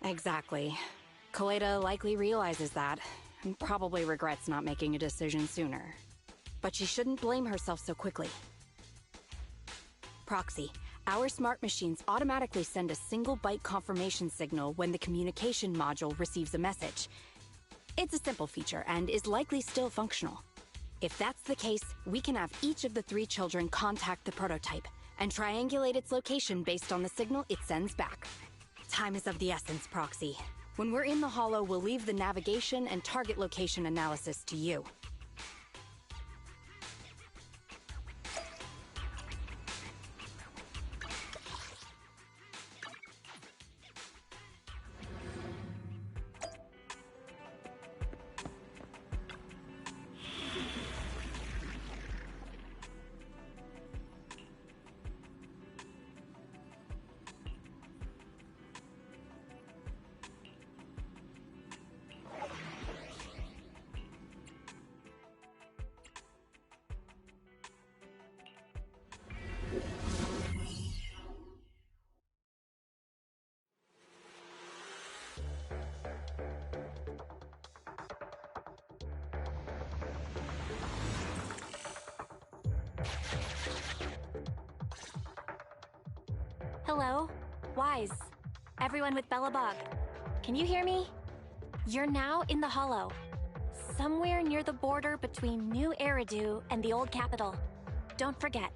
Exactly. Kaleda likely realizes that, and probably regrets not making a decision sooner. But she shouldn't blame herself so quickly. Proxy, our smart machines automatically send a single byte confirmation signal when the communication module receives a message. It's a simple feature and is likely still functional. If that's the case, we can have each of the three children contact the prototype and triangulate its location based on the signal it sends back. Time is of the essence, Proxy. When we're in the Hollow, we'll leave the navigation and target location analysis to you. Hello? Wise. Everyone with Belobog. Can you hear me? You're now in the Hollow. Somewhere near the border between New Eridu and the Old Capital. Don't forget,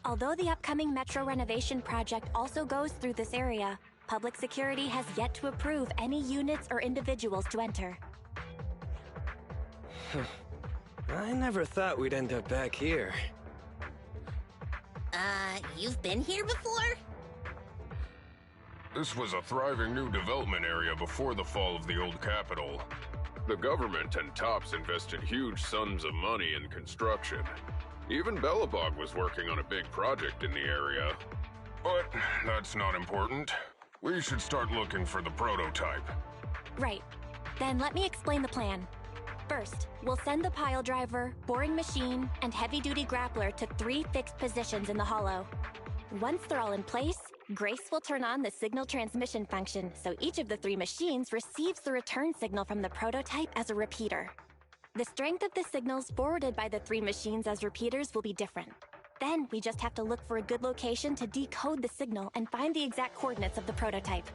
although the upcoming metro renovation project also goes through this area, public security has yet to approve any units or individuals to enter. I never thought we'd end up back here. You've been here before? This was a thriving new development area before the fall of the old capital. The government and TOPS invested huge sums of money in construction. Even Belobog was working on a big project in the area. But that's not important. We should start looking for the prototype. Right. Then let me explain the plan. First, we'll send the pile driver, boring machine, and heavy-duty grappler to 3 fixed positions in the Hollow. Once they're all in place, Grace will turn on the signal transmission function, so each of the 3 machines receives the return signal from the prototype as a repeater. The strength of the signals forwarded by the 3 machines as repeaters will be different. Then we just have to look for a good location to decode the signal and find the exact coordinates of the prototype.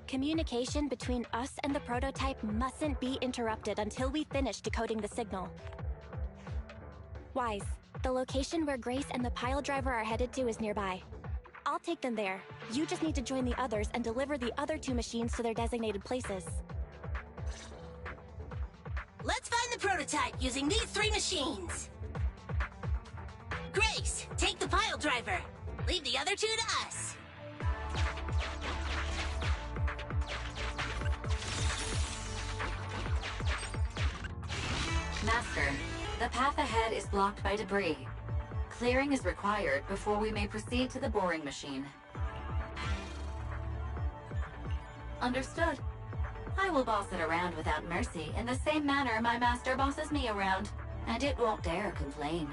Communication between us and the prototype mustn't be interrupted until we finish decoding the signal. Wise, the location where Grace and the pile driver are headed to is nearby. I'll take them there. You just need to join the others and deliver the other 2 machines to their designated places. Let's find the prototype using these 3 machines. Grace, take the pile driver. Leave the other 2 to us. Master, the path ahead is blocked by debris. Clearing is required before we may proceed to the boring machine. Understood. I will boss it around without mercy in the same manner my master bosses me around, and it won't dare complain.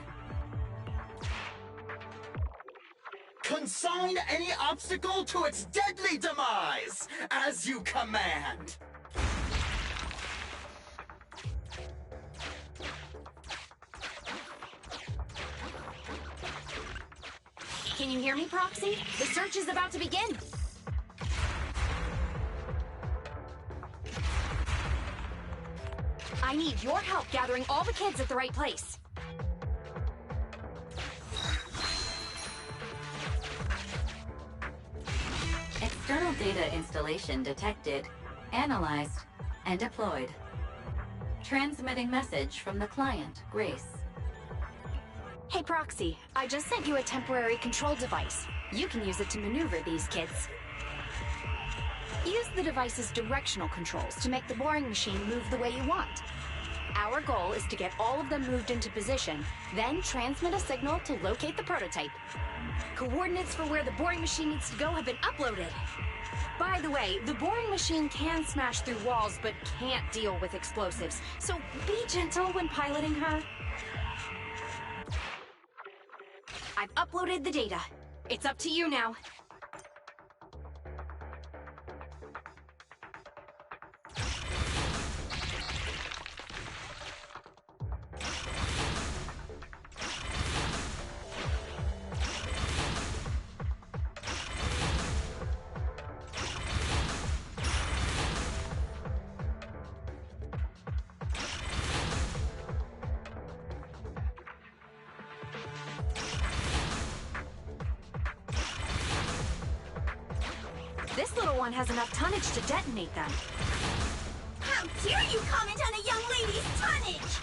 Consign any obstacle to its deadly demise, as you command. Can you hear me, Proxy? The search is about to begin. I need your help gathering all the kids at the right place. External data installation detected, analyzed, and deployed. Transmitting message from the client, Grace. Hey, Proxy, I just sent you a temporary control device. You can use it to maneuver these kids. Use the device's directional controls to make the boring machine move the way you want. Our goal is to get all of them moved into position, then transmit a signal to locate the prototype. Coordinates for where the boring machine needs to go have been uploaded. By the way, the boring machine can smash through walls, but can't deal with explosives, so be gentle when piloting her. I've uploaded the data. It's up to you now. This little one has enough tonnage to detonate them. How dare you comment on a young lady's tonnage!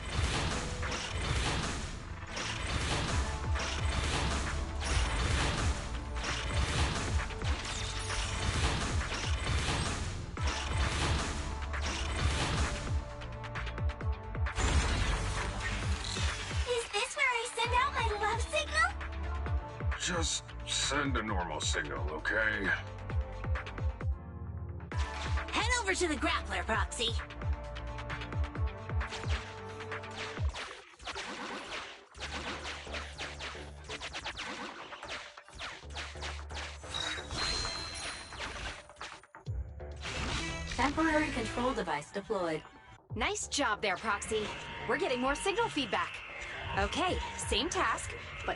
Is this where I send out my love signal? Just send a normal signal, okay? Head over to the grappler, Proxy. Temporary control device deployed. Nice job there, Proxy. We're getting more signal feedback. Okay, same task, but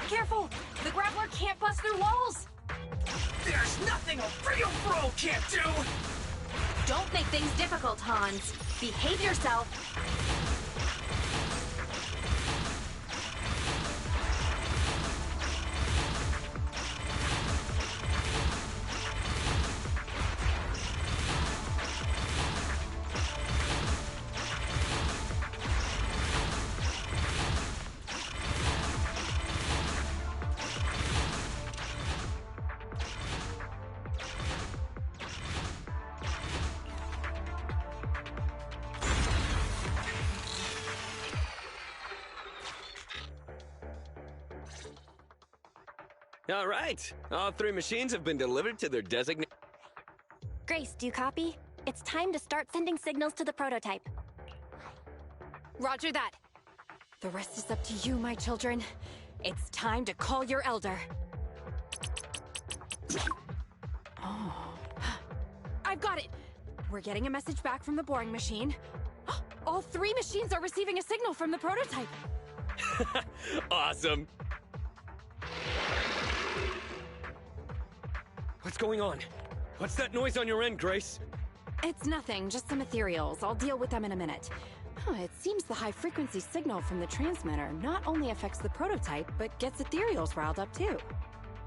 careful! The grappler can't bust through walls! There's nothing a real bro can't do! Don't make things difficult, Hans. Behave yourself. All right. All 3 machines have been delivered to their designated... Grace, do you copy? It's time to start sending signals to the prototype. Roger that. The rest is up to you, my children. It's time to call your elder. Oh. I've got it! We're getting a message back from the boring machine. All 3 machines are receiving a signal from the prototype. Awesome. What's going on? What's that noise on your end, Grace? It's nothing, just some ethereals. I'll deal with them in a minute. It seems the high-frequency signal from the transmitter not only affects the prototype, but gets ethereals riled up too.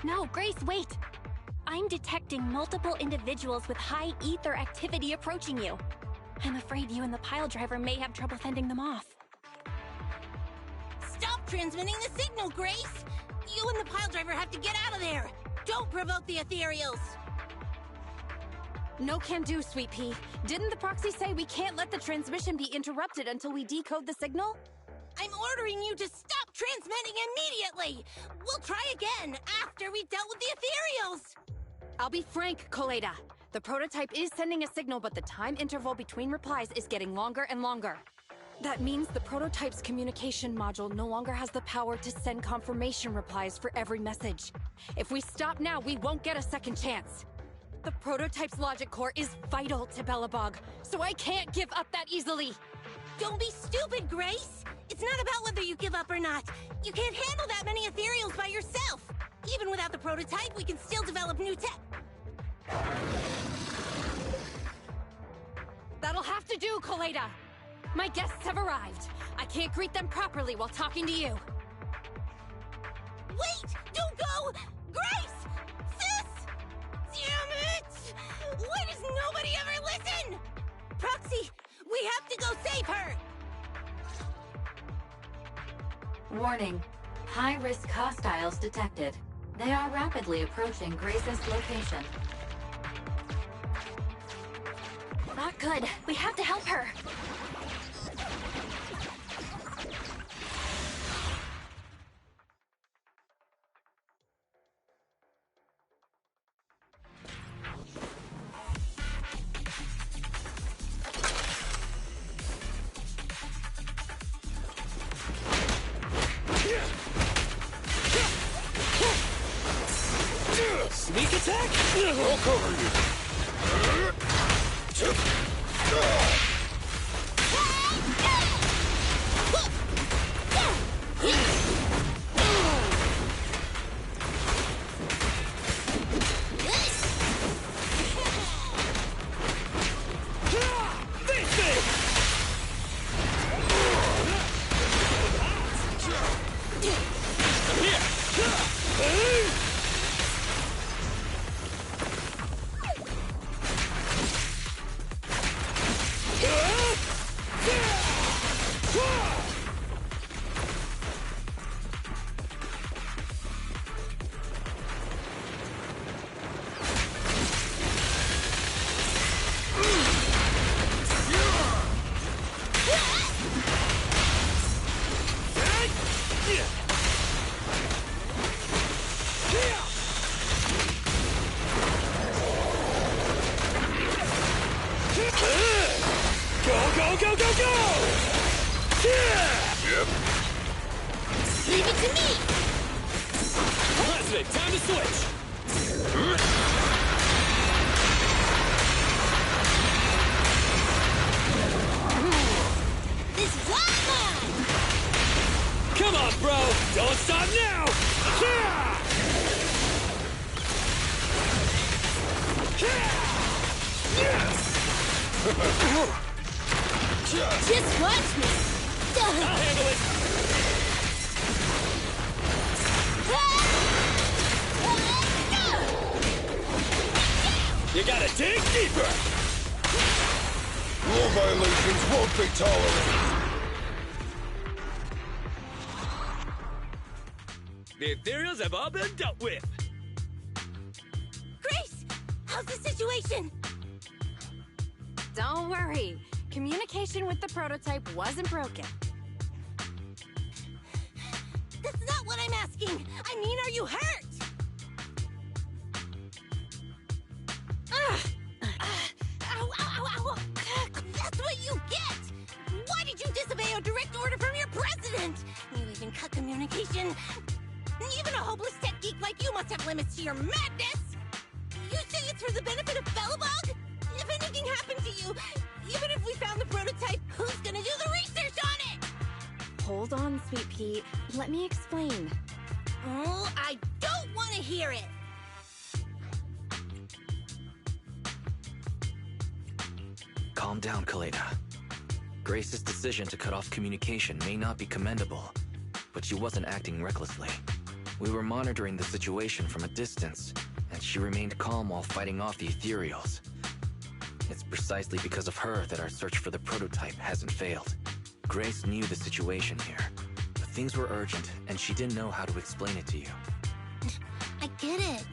No, Grace, wait! I'm detecting multiple individuals with high ether activity approaching you. I'm afraid you and the pile driver may have trouble fending them off. Stop transmitting the signal, Grace! You and the pile driver have to get out of there! Don't provoke the ethereals! No can do, Sweet Pea. Didn't the proxy say we can't let the transmission be interrupted until we decode the signal? I'm ordering you to stop transmitting immediately! We'll try again after we've dealt with the ethereals! I'll be frank, Koleda. The prototype is sending a signal, but the time interval between replies is getting longer and longer. That means the prototype's communication module no longer has the power to send confirmation replies for every message. If we stop now, we won't get a second chance. The prototype's logic core is vital to Belobog, so I can't give up that easily. Don't be stupid, Grace! It's not about whether you give up or not. You can't handle that many ethereals by yourself. Even without the prototype, we can still develop new tech. That'll have to do, Koleda. My guests have arrived. I can't greet them properly while talking to you. Wait! Don't go! Grace! Sis! Damn it! Why does nobody ever listen? Proxy, we have to go save her! Warning. High-risk hostiles detected. They are rapidly approaching Grace's location. Not good. We have to help her. Sneak attack? I'll cover you. Leave it to me! President, time to switch! This is all mine! Come on, bro! Don't stop now! Just watch me! I'll handle it! You gotta dig deeper! Rule violations won't be tolerated. The ethereals have all been dealt with. Grace! How's the situation? Don't worry. Communication with the prototype wasn't broken. That's not what I'm asking! I mean, are you hurt? Ow, ow, ow, ow! That's what you get! Why did you disobey a direct order from your president? like you must have limits to your madness! You say it's for the benefit of Belobog? If anything happened to you, even if we found the prototype, who's gonna do the research on it? Hold on, Sweet Pete. Let me explain. Oh, I don't want to hear it! Calm down, Kaleda. Grace's decision to cut off communication may not be commendable, but she wasn't acting recklessly. We were monitoring the situation from a distance, and she remained calm while fighting off the ethereals. It's precisely because of her that our search for the prototype hasn't failed. Grace knew the situation here, but things were urgent, and she didn't know how to explain it to you. I get it.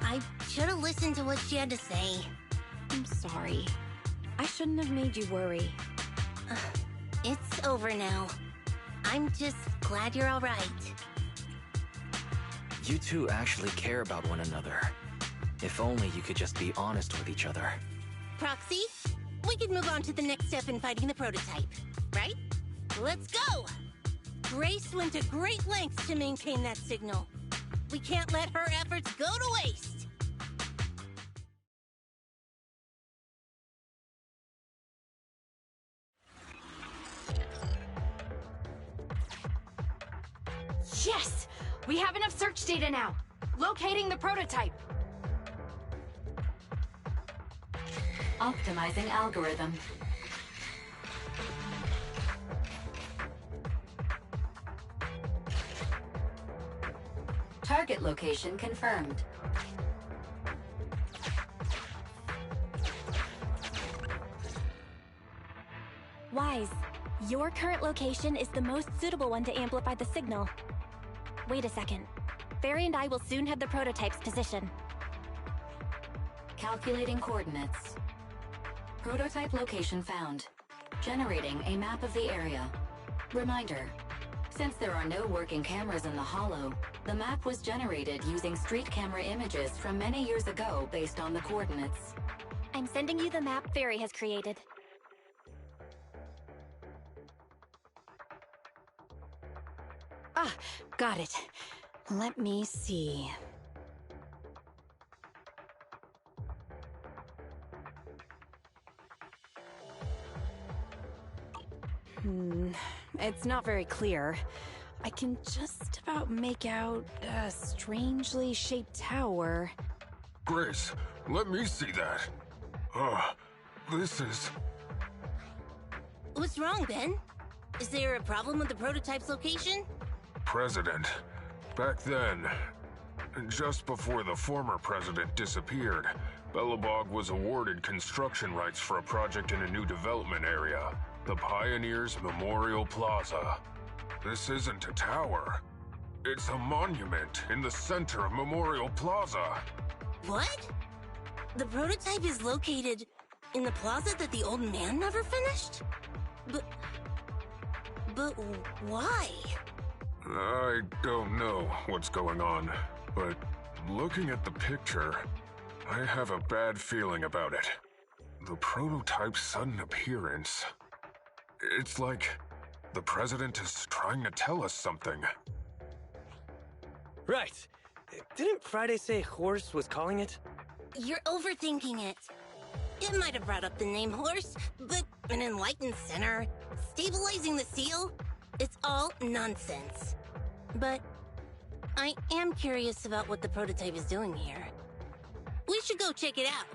I should have listened to what she had to say. I'm sorry. I shouldn't have made you worry. It's over now. I'm just glad you're all right. You two actually care about one another. If only you could just be honest with each other. Proxy, we can move on to the next step in fighting the prototype, right? Let's go! Grace went to great lengths to maintain that signal. We can't let her efforts go to waste. Yes! We have enough search data now. Locating the prototype. Optimizing algorithm. Target location confirmed. Wise, your current location is the most suitable one to amplify the signal. Wait a second. Barry and I will soon have the prototype's position. Calculating coordinates. Prototype location found. Generating a map of the area. Reminder. Since there are no working cameras in the hollow, the map was generated using street camera images from many years ago based on the coordinates. I'm sending you the map Barry has created. Ah, got it. Let me see. It's not very clear. I can just about make out a strangely shaped tower. Grace, let me see that. This is... What's wrong, Ben? Is there a problem with the prototype's location? President. Back then, just before the former president disappeared, Belobog was awarded construction rights for a project in a new development area, the Pioneers Memorial Plaza. This isn't a tower. It's a monument in the center of Memorial Plaza. What? The prototype is located in the plaza that the old man never finished? But why? I don't know what's going on, but looking at the picture, I have a bad feeling about it. The prototype's sudden appearance. It's like the president is trying to tell us something. Right. Didn't Friday say Horse was calling it? You're overthinking it. It might have brought up the name Horse, but an enlightened center, stabilizing the seal, it's all nonsense. But I am curious about what the prototype is doing here. We should go check it out.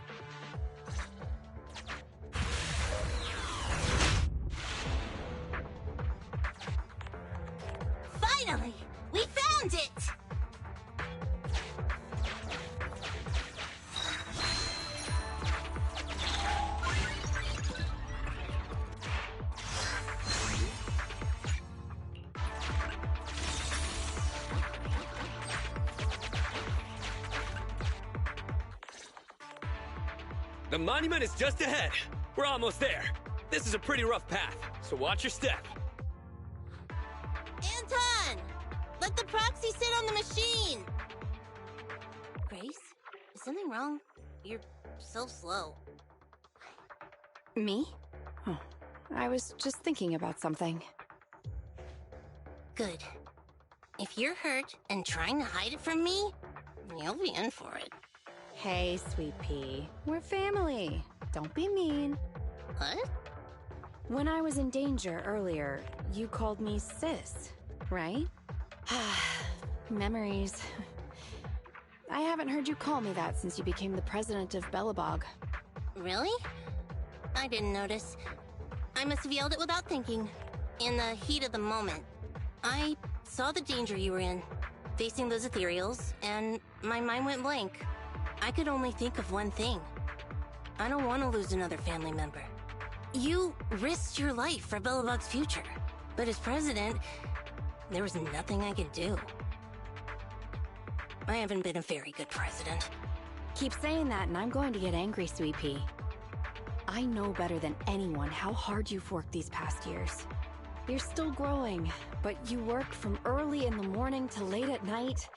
Finally! We found it! The monument is just ahead. We're almost there. This is a pretty rough path, so watch your step. Anton! Let the proxy sit on the machine! Grace? Is something wrong? You're so slow. Me? Oh, I was just thinking about something. Good. If you're hurt and trying to hide it from me, you'll be in for it. Hey, Sweet Pea. We're family. Don't be mean. What? When I was in danger earlier, you called me sis, right? Memories. I haven't heard you call me that since you became the president of Belobog. Really? I didn't notice. I must have yelled it without thinking. In the heat of the moment. I saw the danger you were in, facing those ethereals, and my mind went blank. I could only think of one thing. I don't want to lose another family member. You risked your life for Belobog's future, but as president, there was nothing I could do. I haven't been a very good president. Keep saying that and I'm going to get angry, Sweet Pea. I know better than anyone how hard you've worked these past years. You're still growing, but you work from early in the morning to late at night.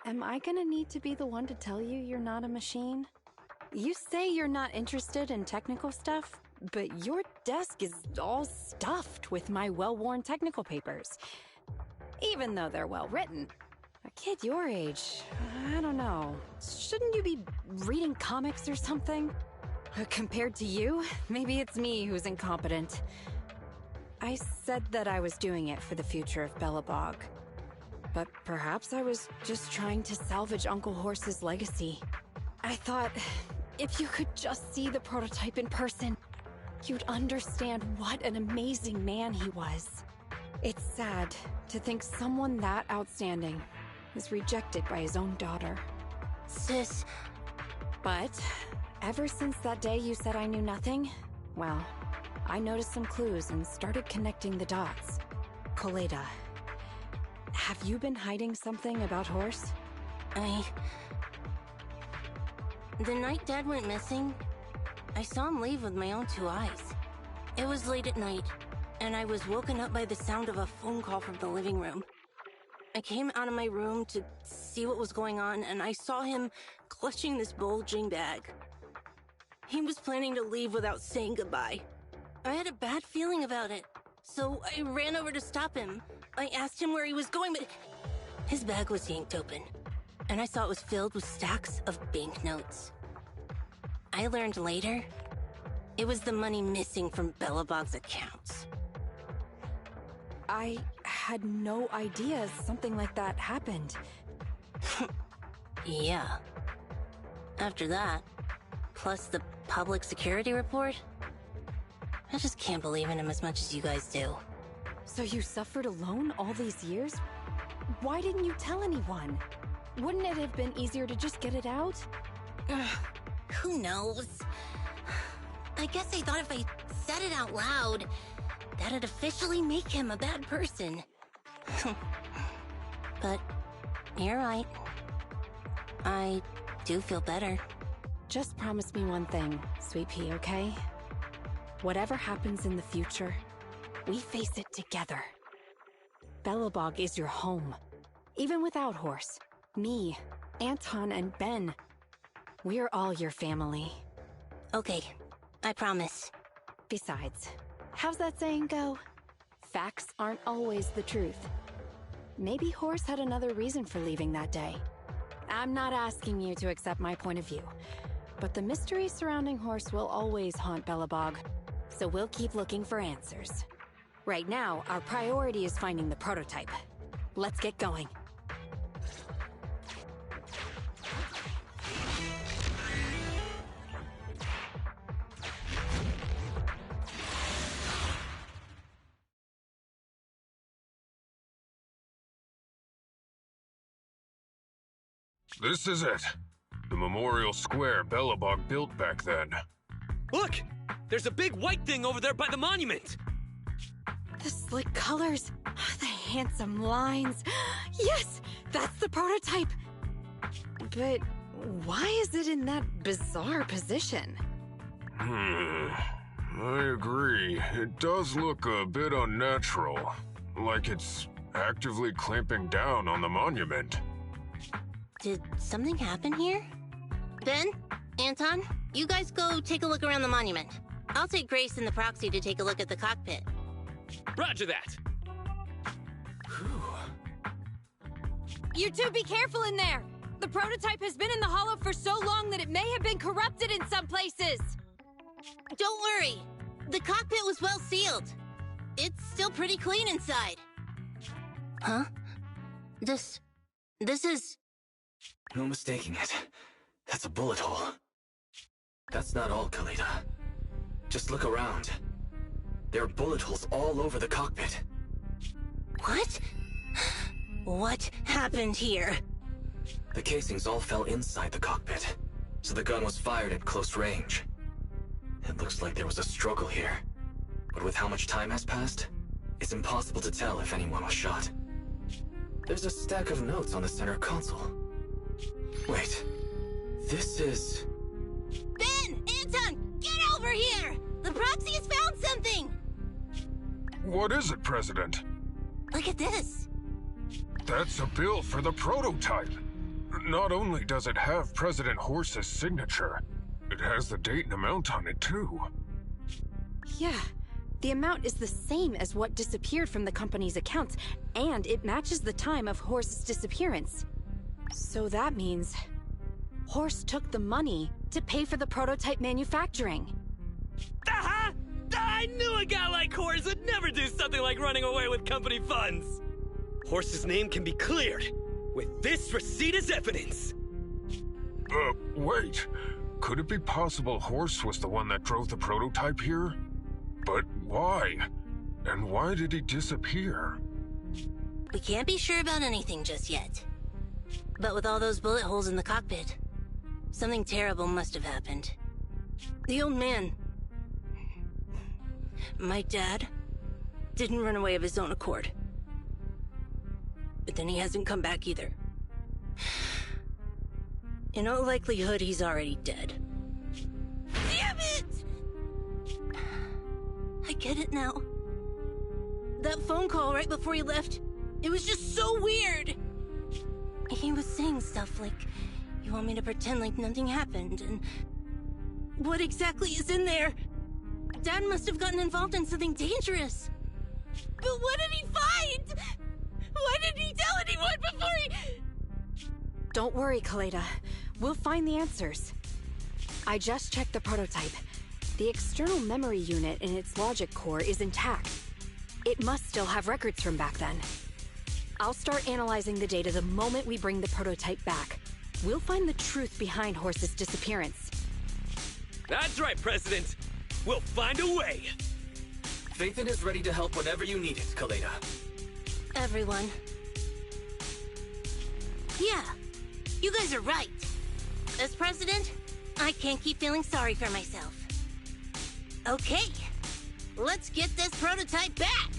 Am I gonna need to be the one to tell you you're not a machine? You say you're not interested in technical stuff, but your desk is all stuffed with my well-worn technical papers. Even though they're well-written. A kid your age, I don't know. Shouldn't you be reading comics or something? Compared to you, maybe it's me who's incompetent. I said that I was doing it for the future of Belobog. But perhaps I was just trying to salvage Uncle Horse's legacy. I thought, if you could just see the prototype in person, you'd understand what an amazing man he was. It's sad to think someone that outstanding is rejected by his own daughter. Sis. But ever since that day you said I knew nothing, well, I noticed some clues and started connecting the dots. Coleta, have you been hiding something about Horse? The night Dad went missing, I saw him leave with my own two eyes. It was late at night, and I was woken up by the sound of a phone call from the living room. I came out of my room to see what was going on, and I saw him clutching this bulging bag. He was planning to leave without saying goodbye. I had a bad feeling about it, so I ran over to stop him. I asked him where he was going, but his bag was yanked open, and I saw it was filled with stacks of banknotes. I learned later, it was the money missing from Belobog's accounts. I had no idea something like that happened. Yeah. After that, plus the public security report, I just can't believe in him as much as you guys do. So you suffered alone all these years? Why didn't you tell anyone? Wouldn't it have been easier to just get it out? Who knows? I guess I thought if I said it out loud, that'd officially make him a bad person. But you're right. I do feel better. Just promise me one thing, Sweet Pea, okay? Whatever happens in the future, we face it together. Belobog is your home. Even without Horse, me, Anton, and Ben, we're all your family. Okay, I promise. Besides, how's that saying go? Facts aren't always the truth. Maybe Horse had another reason for leaving that day. I'm not asking you to accept my point of view, but the mystery surrounding Horse will always haunt Belobog, so we'll keep looking for answers. Right now, our priority is finding the prototype. Let's get going. This is it. The memorial square Belobog built back then. Look! There's a big white thing over there by the monument! The slick colors, the handsome lines. Yes, that's the prototype. But why is it in that bizarre position? I agree. It does look a bit unnatural. Like it's actively clamping down on the monument. Did something happen here? Ben? Anton? You guys go take a look around the monument. I'll take Grace and the proxy to take a look at the cockpit. Roger that! You two be careful in there! The prototype has been in the hollow for so long that it may have been corrupted in some places! Don't worry. The cockpit was well sealed. It's still pretty clean inside. Huh? This is... No mistaking it. That's a bullet hole. That's not all, Khalida. Just look around. There are bullet holes all over the cockpit. What? What happened here? The casings all fell inside the cockpit, so the gun was fired at close range. It looks like there was a struggle here, but with how much time has passed, it's impossible to tell if anyone was shot. There's a stack of notes on the center console. Wait, this is... Ben! Anton! Get over here! The proxy has found something! What is it, President? Look at this. That's a bill for the prototype. Not only does it have President Horse's signature, it has the date and amount on it, too. Yeah, the amount is the same as what disappeared from the company's accounts, and it matches the time of Horse's disappearance. So that means Horse took the money to pay for the prototype manufacturing. Aha! I knew a guy like Horse would never do something like running away with company funds! Horse's name can be cleared with this receipt as evidence. Wait. Could it be possible Horse was the one that drove the prototype here? But why? And why did he disappear? We can't be sure about anything just yet. But with all those bullet holes in the cockpit, something terrible must have happened. The old man, my dad, didn't run away of his own accord. But then he hasn't come back either. In all likelihood, he's already dead. Damn it! I get it now. That phone call right before he left, it was just so weird. He was saying stuff like, you want me to pretend like nothing happened, and what exactly is in there? Dad must have gotten involved in something dangerous. But what did he find? Why didn't he tell anyone before he... Don't worry, Khalida. We'll find the answers. I just checked the prototype. The external memory unit in its logic core is intact. It must still have records from back then. I'll start analyzing the data the moment we bring the prototype back. We'll find the truth behind Horse's disappearance. That's right, President. We'll find a way. Phaethon is ready to help whenever you need it, Khalida. Everyone. Yeah, you guys are right. As president, I can't keep feeling sorry for myself. Okay, let's get this prototype back.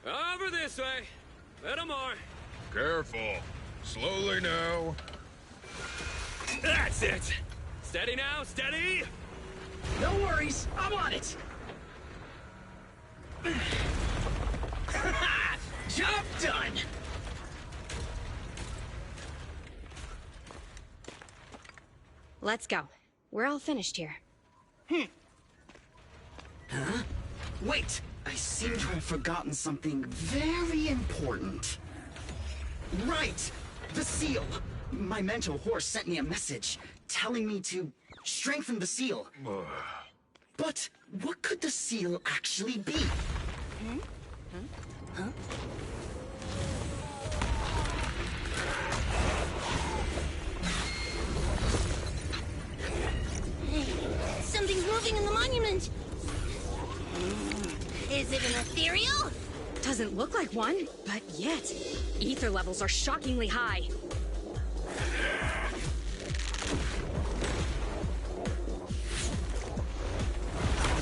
Over this way. Little more. Careful. Slowly now. That's it. Steady now, steady. No worries, I'm on it. Job done. Let's go. We're all finished here. Huh? Wait! I seem to have forgotten something very important. Right! The seal! My mentor Horse sent me a message, telling me to strengthen the seal. But what could the seal actually be? Huh? Hey, something's moving in the monument! Is it an ethereal? Doesn't look like one, but yet, ether levels are shockingly high.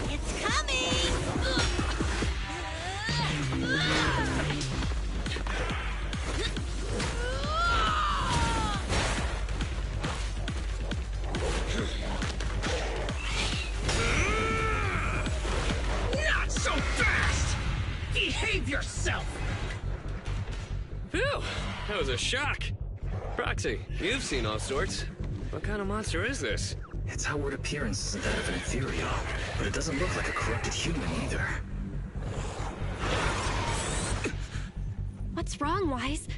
It's coming! Not so fast! Behave yourself! Phew, that was a shock. Proxy, you've seen all sorts. What kind of monster is this? Its outward appearance isn't that of an ethereal, but it doesn't look like a corrupted human either. What's wrong, Wise?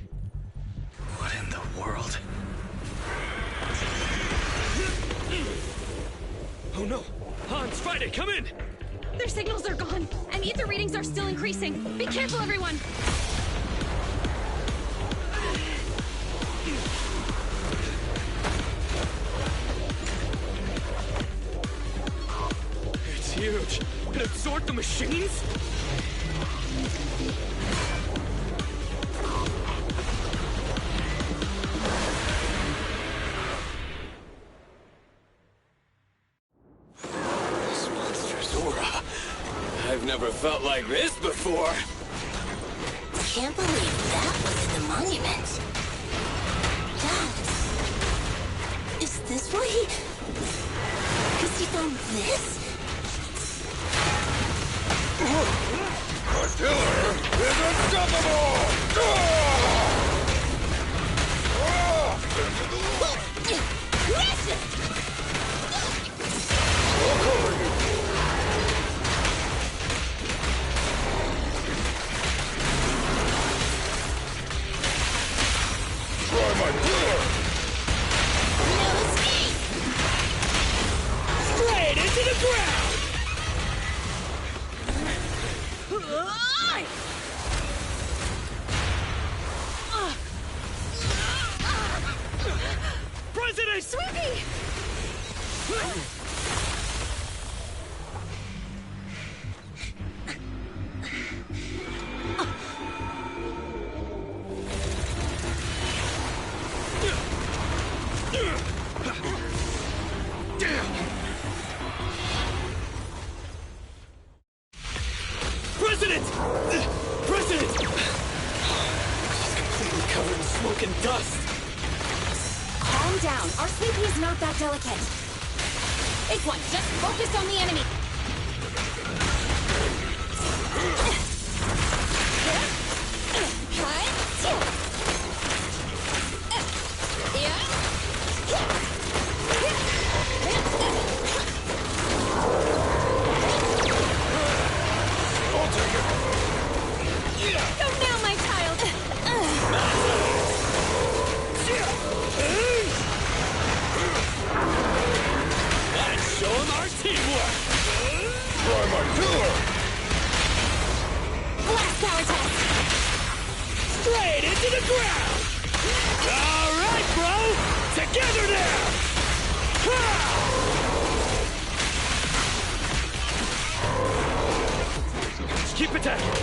world. Oh no! Hans, Friday, come in! Their signals are gone, and ether readings are still increasing. Be careful, everyone! It's huge. It absorbed the machines? This monster's aura. I've never felt like this before. Can't believe that was in the monument. Dad, is this why he... Because he found this? The killer is unstoppable! Crush it! Try my killer! No escape! Straight into the ground! President! Sweepy! President! President! She's completely covered in smoke and dust. Calm down. Our Sweepy is not that delicate. Big one, just focus on the enemy. Go now, my child! Let's show him our teamwork! Try my killer! Blast power test! Straight into the ground! All right, bro! Together now! Let's keep attacking!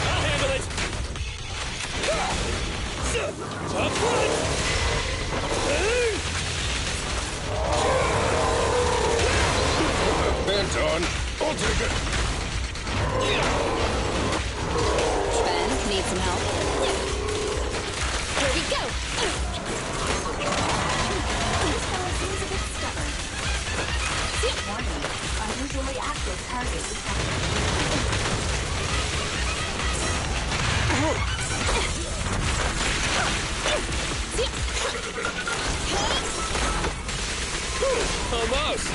I'll handle it! Up front! Anton, I'll take it! Ben, need some help? Here we go! This fellow seems a bit stubborn. Warning, unusually active target detected. Almost!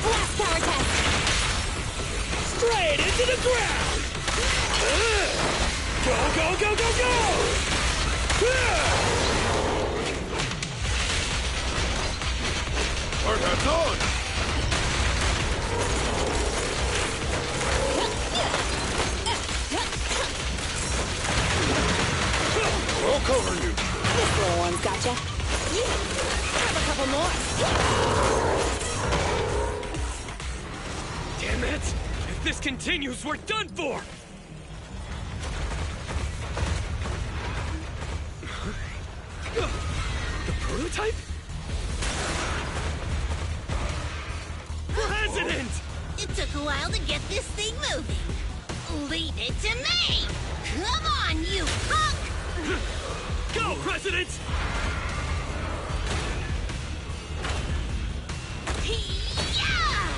Blast power test! Straight into the ground! Go, go, go, go, go! Our hat's on! I'll cover you! This little one's gotcha. Grab a couple more. Damn it! If this continues, we're done for! The prototype? President! It took a while to get this thing moving. Leave it to me! Come on, you punk! Go, President! Yeah!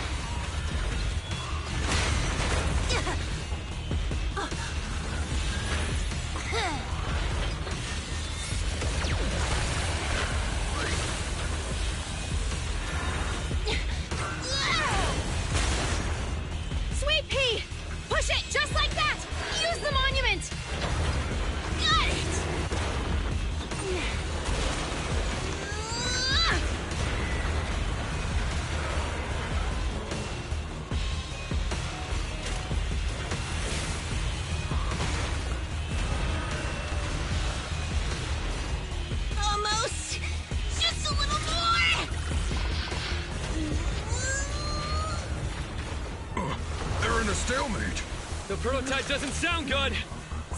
stalemate. The prototype doesn't sound good.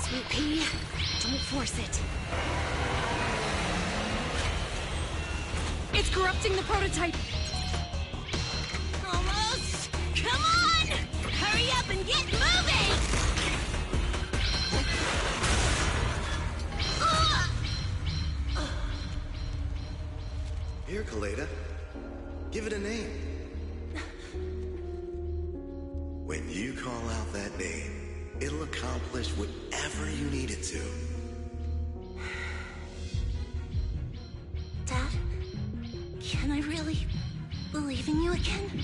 Sweet pea, don't force it. It's corrupting the prototype. Almost! Come on! Hurry up and get moving! Here, Kaleda. Give it a name. When you call out that name, it'll accomplish whatever you need it to. Dad, can I really believe in you again?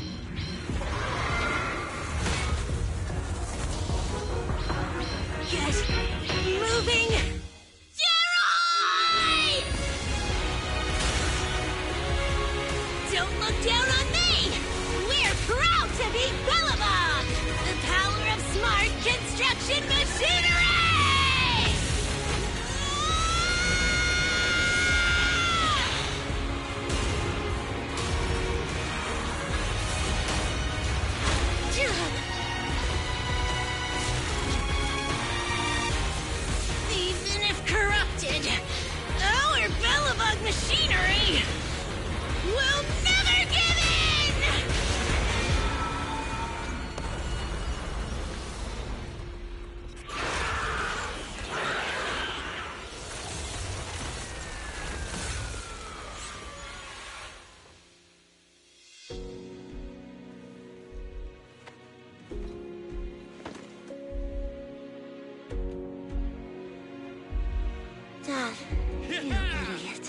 Get moving! Jerry! Don't look down on me! We're proud to be Belobog! The power of smart construction machinery! Even if corrupted, our Belobog machinery will never give in! Dad, you idiot.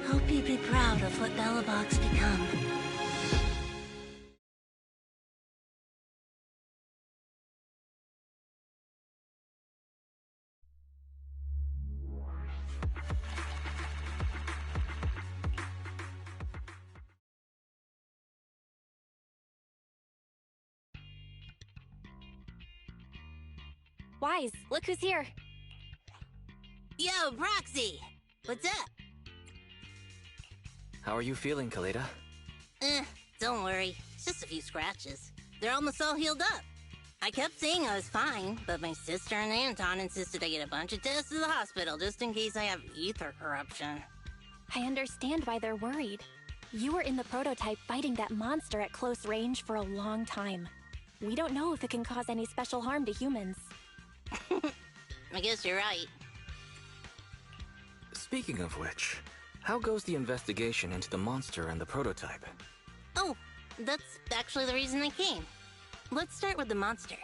Hope you'd be proud of what Belobog's become. Wise, look who's here. Yo, Proxy! What's up? How are you feeling, Kaleda? Don't worry. It's just a few scratches. They're almost all healed up. I kept saying I was fine, but my sister and Anton insisted I get a bunch of tests at the hospital just in case I have ether corruption. I understand why they're worried. You were in the prototype fighting that monster at close range for a long time. We don't know if it can cause any special harm to humans. I guess you're right. Speaking of which, how goes the investigation into the monster and the prototype? Oh, that's actually the reason I came. Let's start with the monster.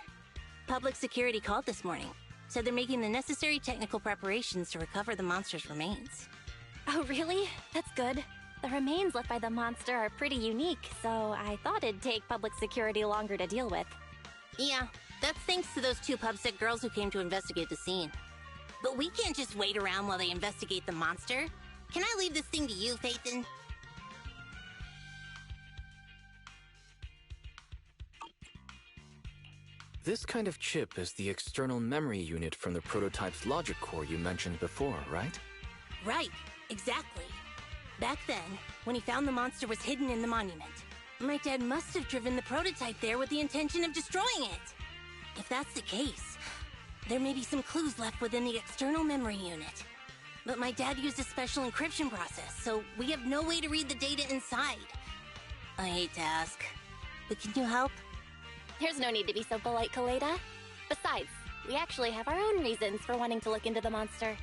Public security called this morning. Said they're making the necessary technical preparations to recover the monster's remains. Oh, really? That's good. The remains left by the monster are pretty unique, so I thought it'd take public security longer to deal with. Yeah, that's thanks to those two pubsec girls who came to investigate the scene. But we can't just wait around while they investigate the monster. Can I leave this thing to you, Phaethon? This kind of chip is the external memory unit from the prototype's logic core you mentioned before, right? Right, exactly. Back then, when he found the monster was hidden in the monument, my dad must have driven the prototype there with the intention of destroying it. If that's the case, there may be some clues left within the external memory unit. But my dad used a special encryption process, so we have no way to read the data inside. I hate to ask, but can you help? There's no need to be so polite, Kaleda. Besides, we actually have our own reasons for wanting to look into the monster.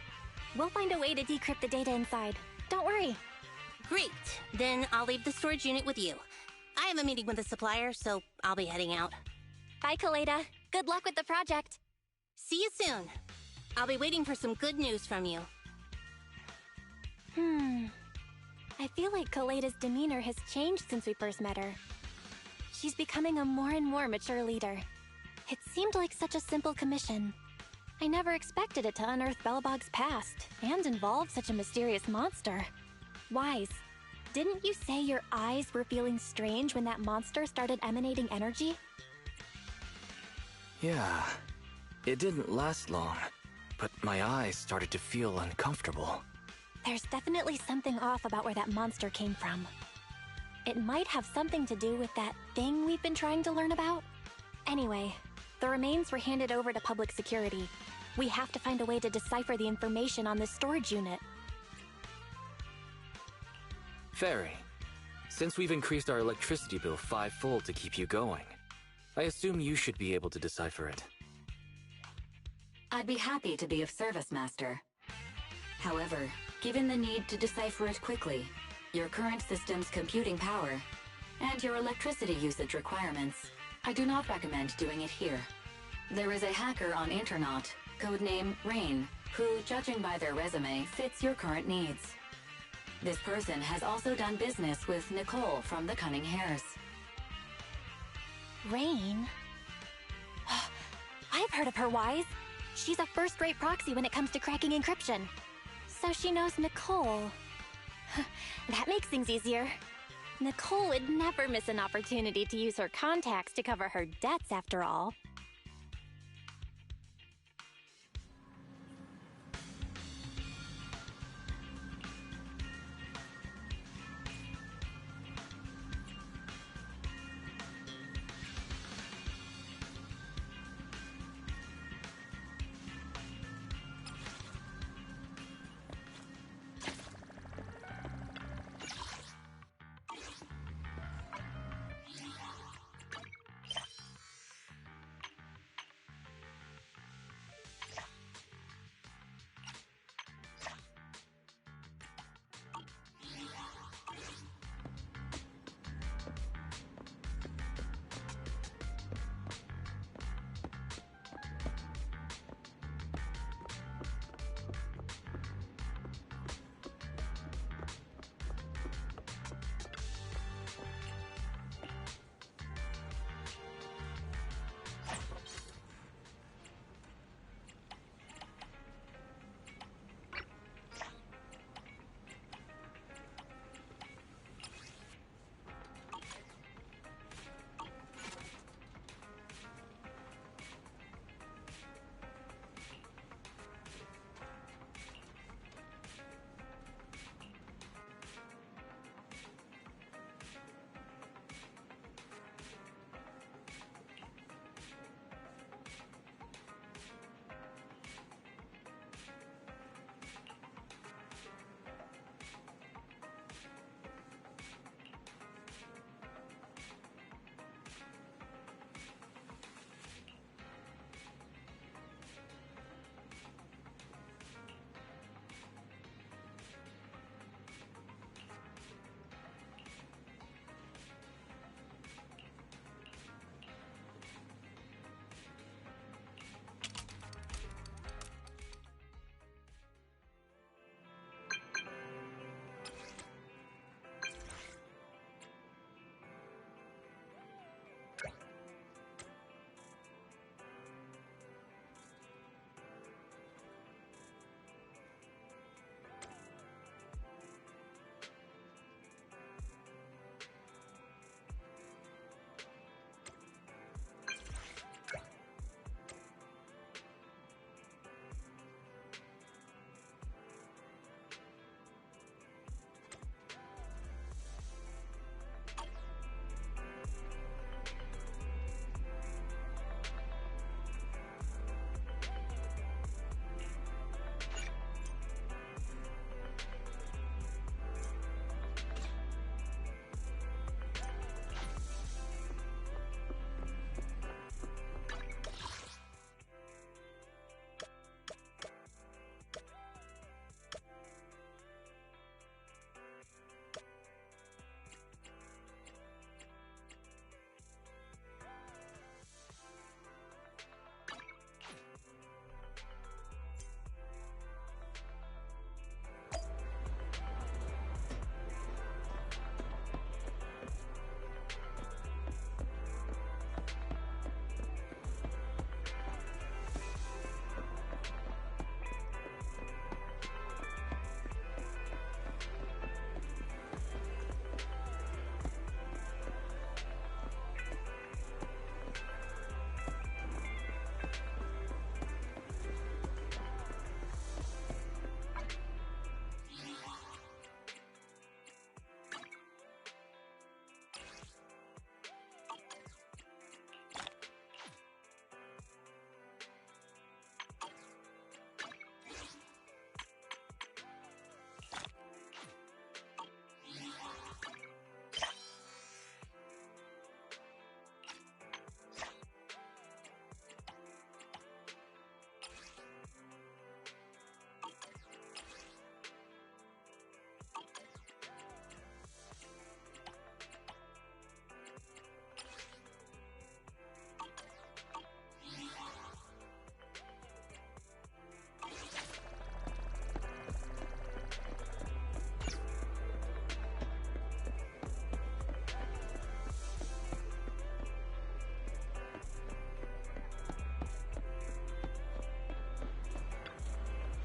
We'll find a way to decrypt the data inside. Don't worry. Great, then I'll leave the storage unit with you. I have a meeting with the supplier, so I'll be heading out. Bye, Kaleda. Good luck with the project. See you soon. I'll be waiting for some good news from you. I feel like Kaleda's demeanor has changed since we first met her. She's becoming a more and more mature leader. It seemed like such a simple commission. I never expected it to unearth Belobog's past and involve such a mysterious monster. Wise, didn't you say your eyes were feeling strange when that monster started emanating energy? Yeah. It didn't last long, but my eyes started to feel uncomfortable. There's definitely something off about where that monster came from. It might have something to do with that thing we've been trying to learn about. Anyway, the remains were handed over to public security. We have to find a way to decipher the information on this storage unit. Fairy, since we've increased our electricity bill 5-fold to keep you going, I assume you should be able to decipher it. I'd be happy to be of service, Master. However, given the need to decipher it quickly, your current system's computing power, and your electricity usage requirements, I do not recommend doing it here. There is a hacker on Internaut, codename Rain, who, judging by their resume, fits your current needs. This person has also done business with Nicole from the Cunning Hares. Rain? I've heard of her, Wise. She's a first-rate proxy when it comes to cracking encryption. So she knows Nicole. That makes things easier. Nicole would never miss an opportunity to use her contacts to cover her debts, after all.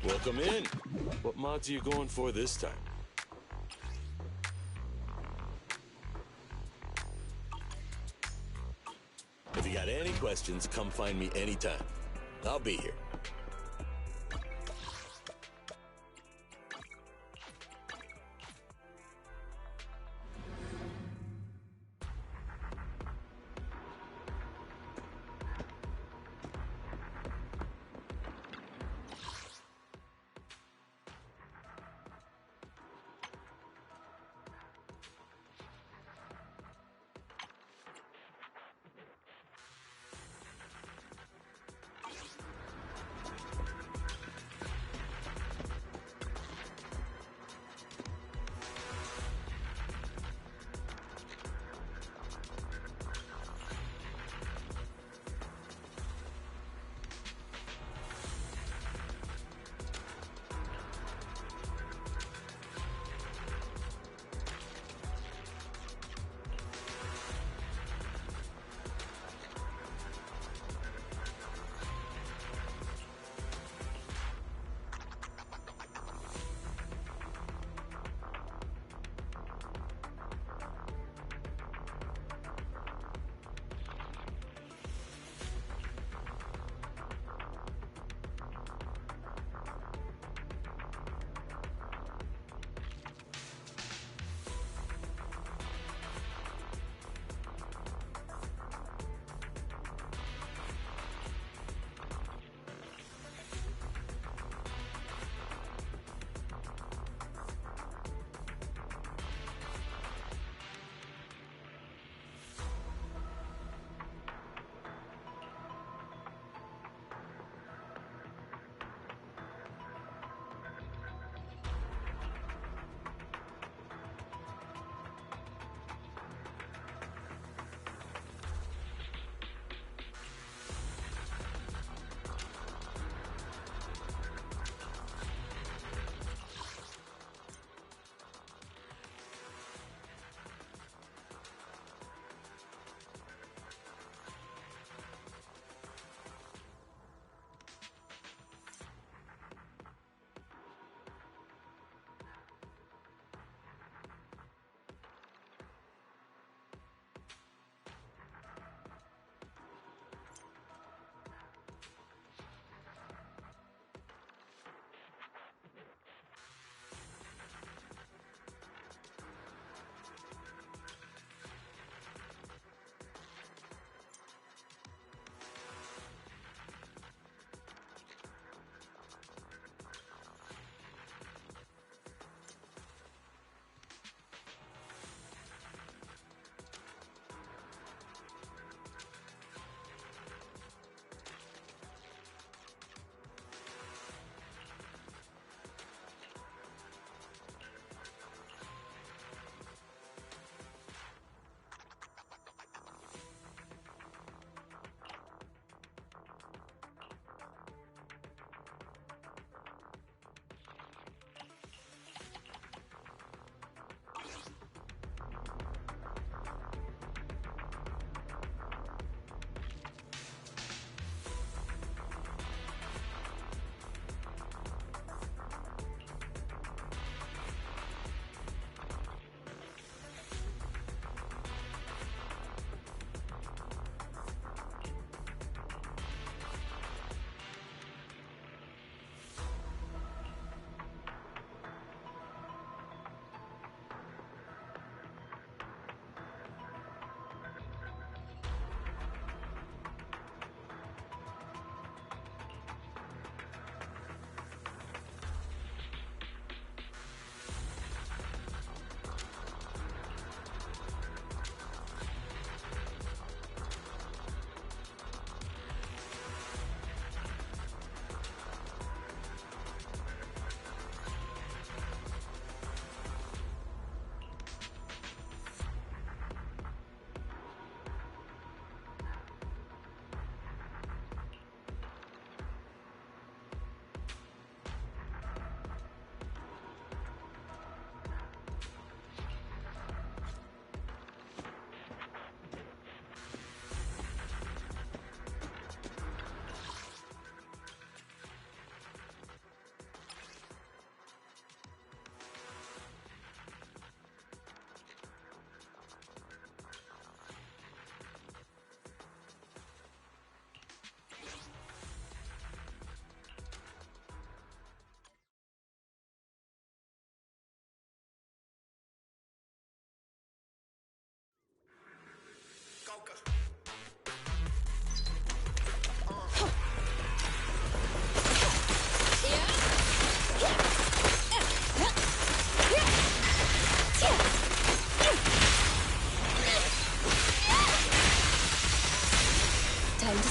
Welcome in. What mods are you going for this time? If you got any questions, come find me anytime. I'll be here.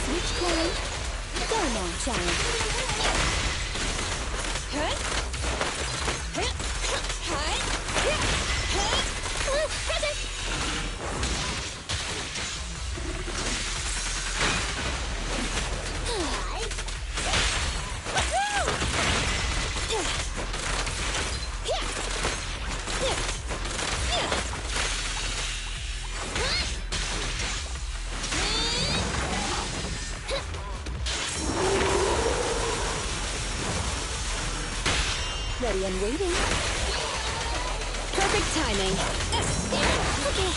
switch coin? Go now, child. Ready and waiting. Perfect timing. Okay.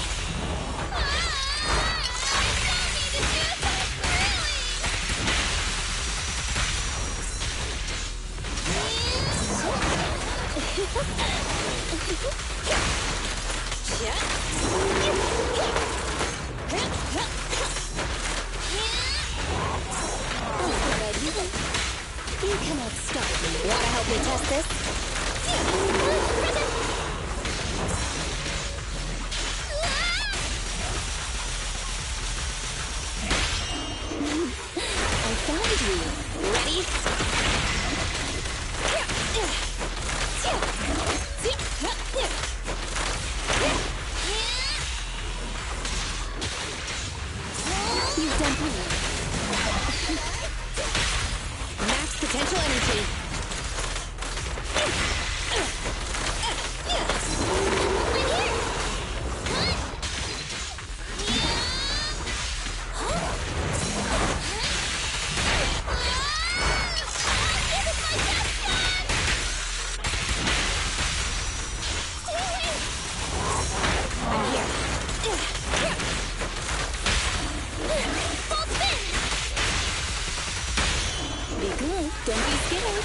You cannot stop me. Wanna help me test this? I found you. Ready? You've done well. Max potential energy. Be good, don't be scared.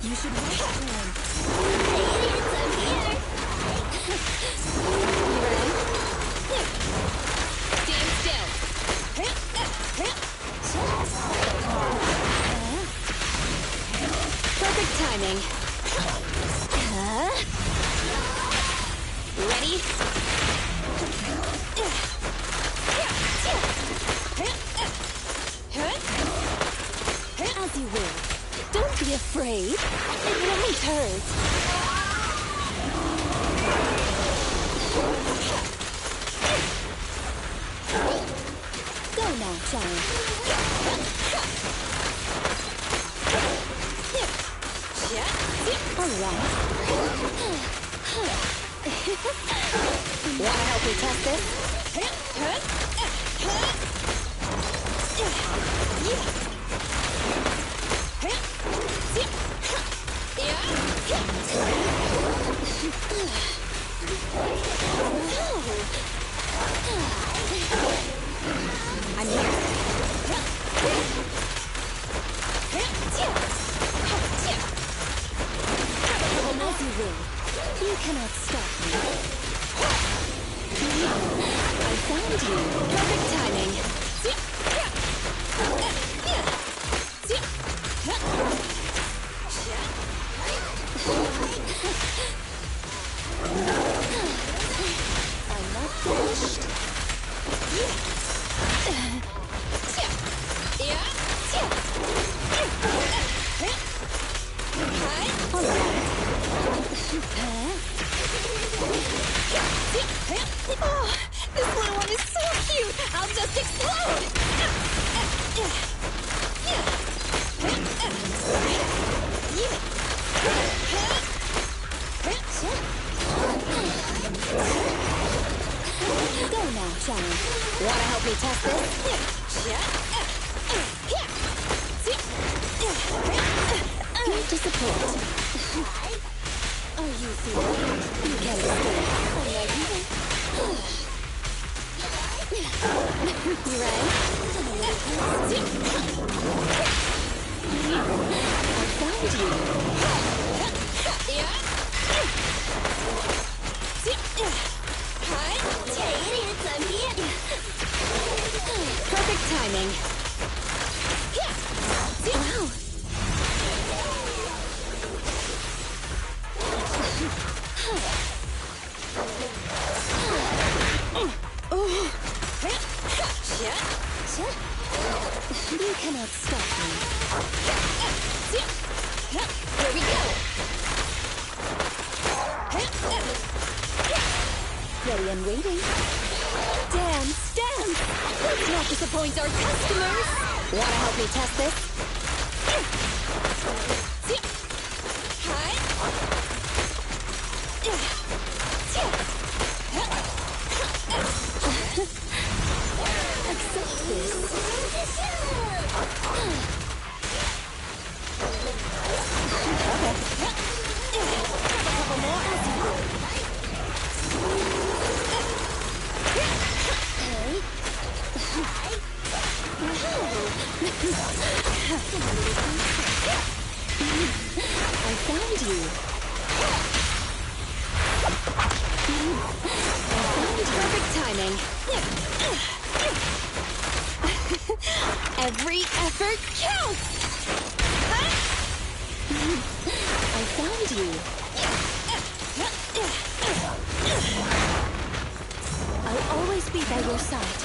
You should watch him. Hey, idiots, I'm here. You ready? Stand still. Perfect timing. Ready? As you will. Don't be afraid. It won't hurt. Go now, child. All right. Wanna help me test this? I'm here. As you will. You cannot stop me. I found you. Perfect timing. I'm not finished. All right. Oh, this little one is so cute! I'll just explode! Go now, child. Wanna help me test this? Here to support. Are you feeling? You can't escape. You ready? I found you. Hey, idiots, I'm here. timing. Wow. You cannot stop me. Here we go. Ready and waiting. Dance, dance! Let's not disappoint our customers! Wanna help me test this? Accept this. A couple more as you go. I found you. Perfect timing. Every effort counts! I found you. I'll always be by your side.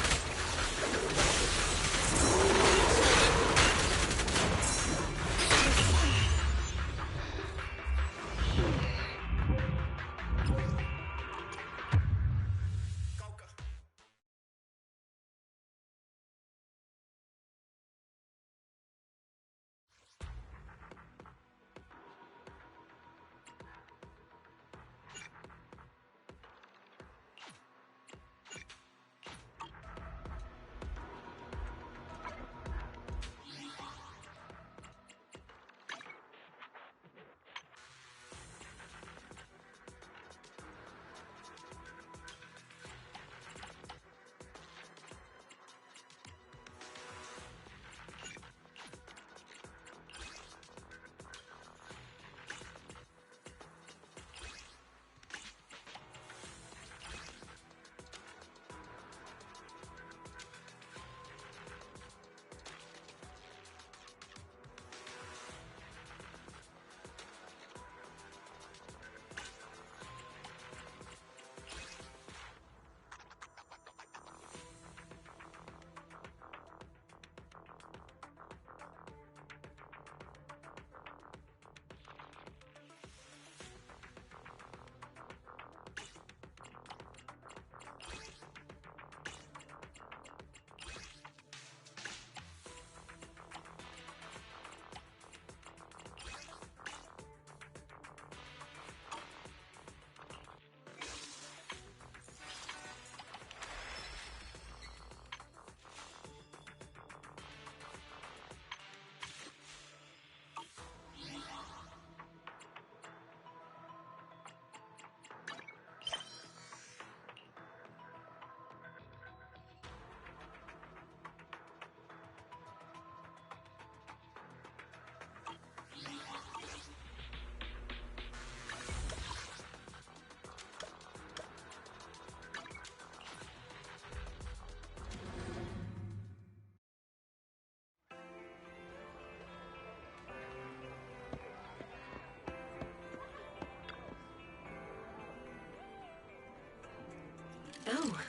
Oh,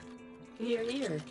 you're here.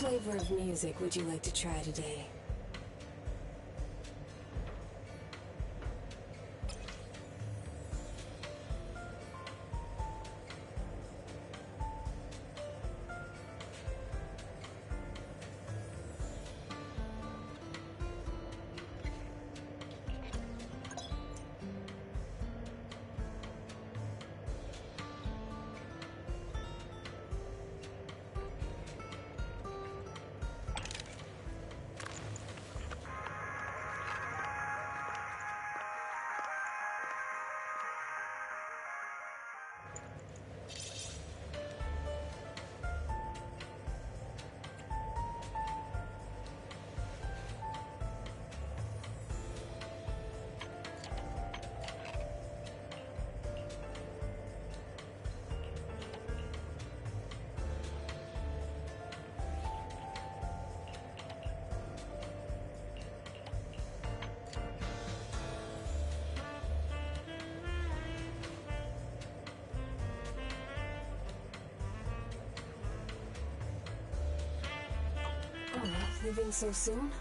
flavor of music would you like to try today? Oh, leaving so soon?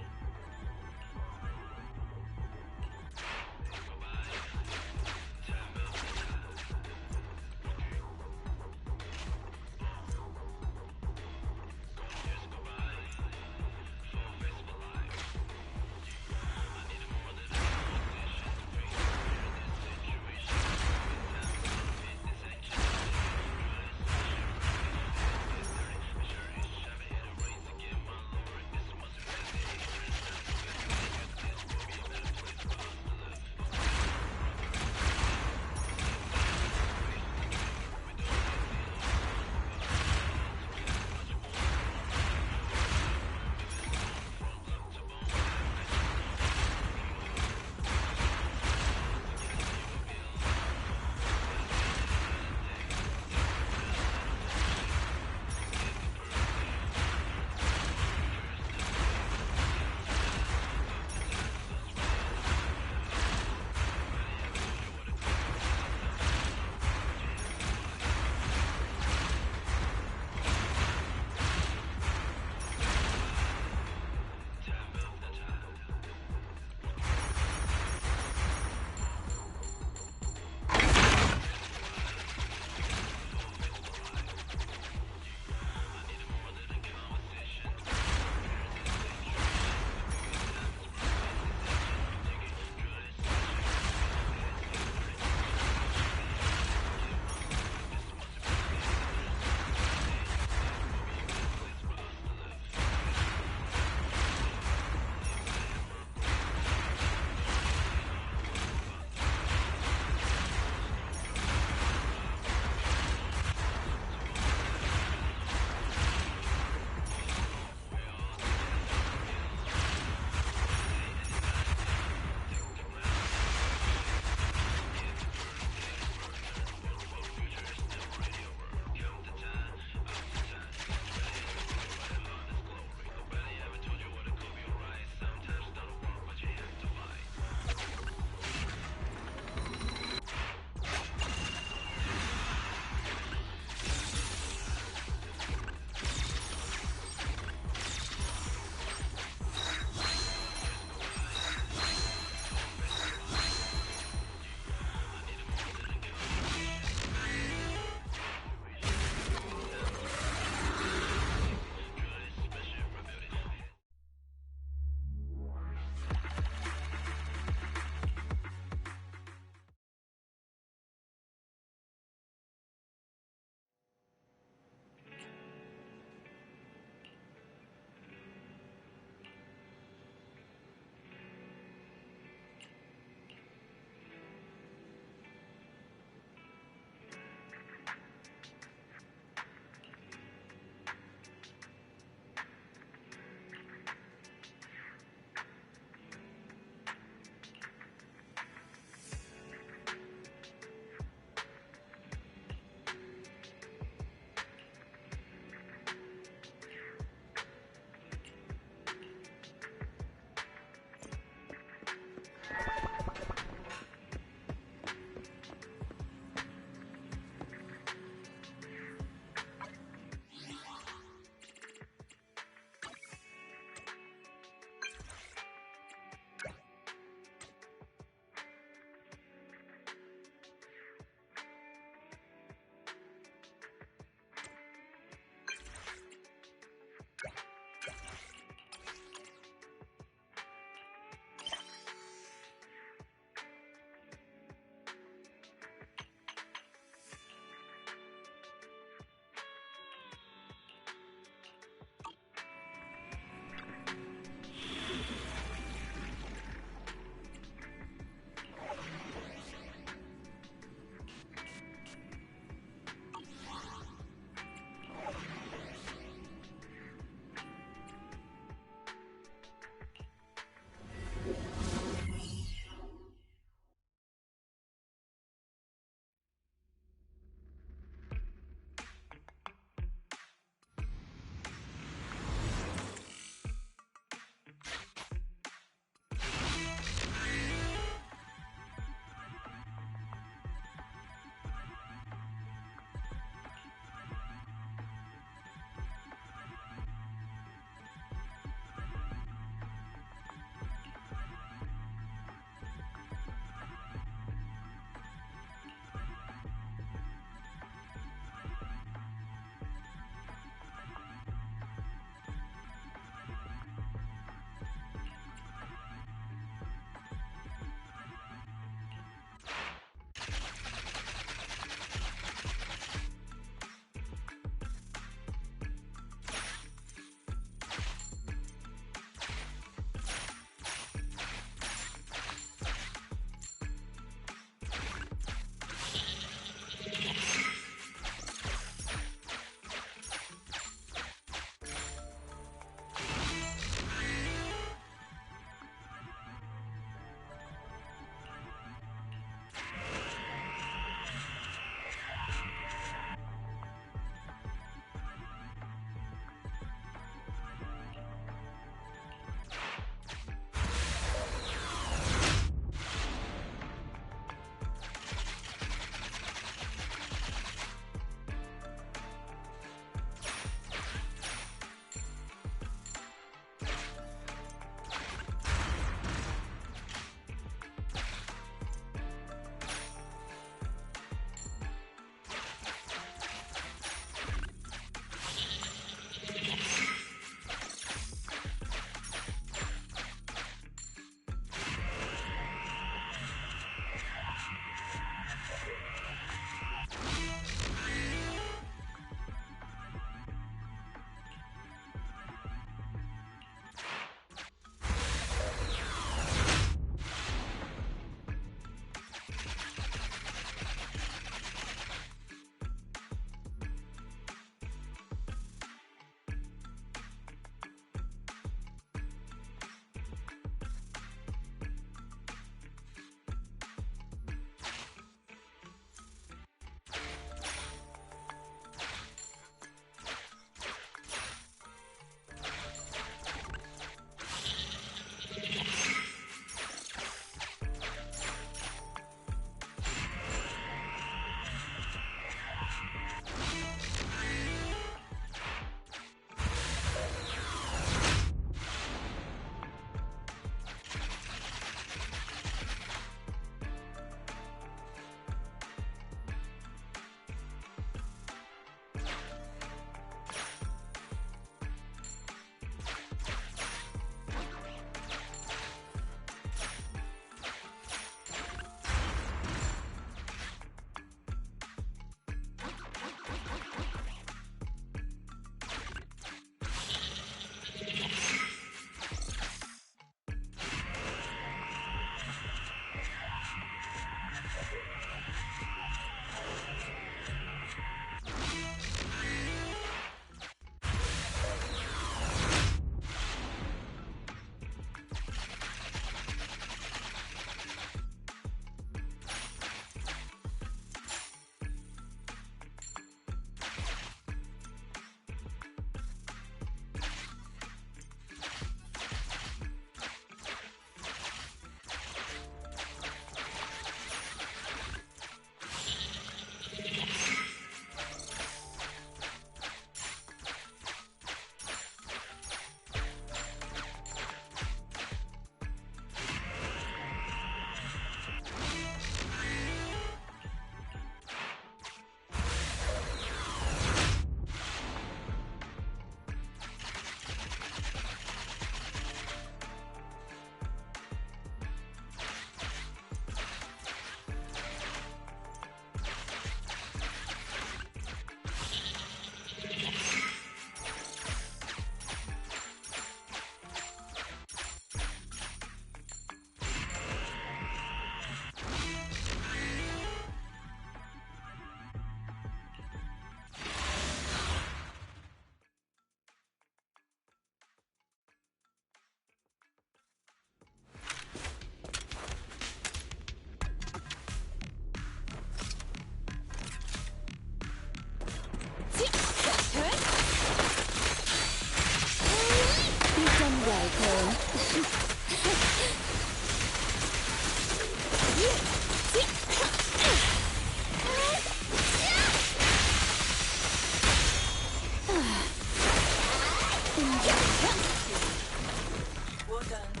Well done.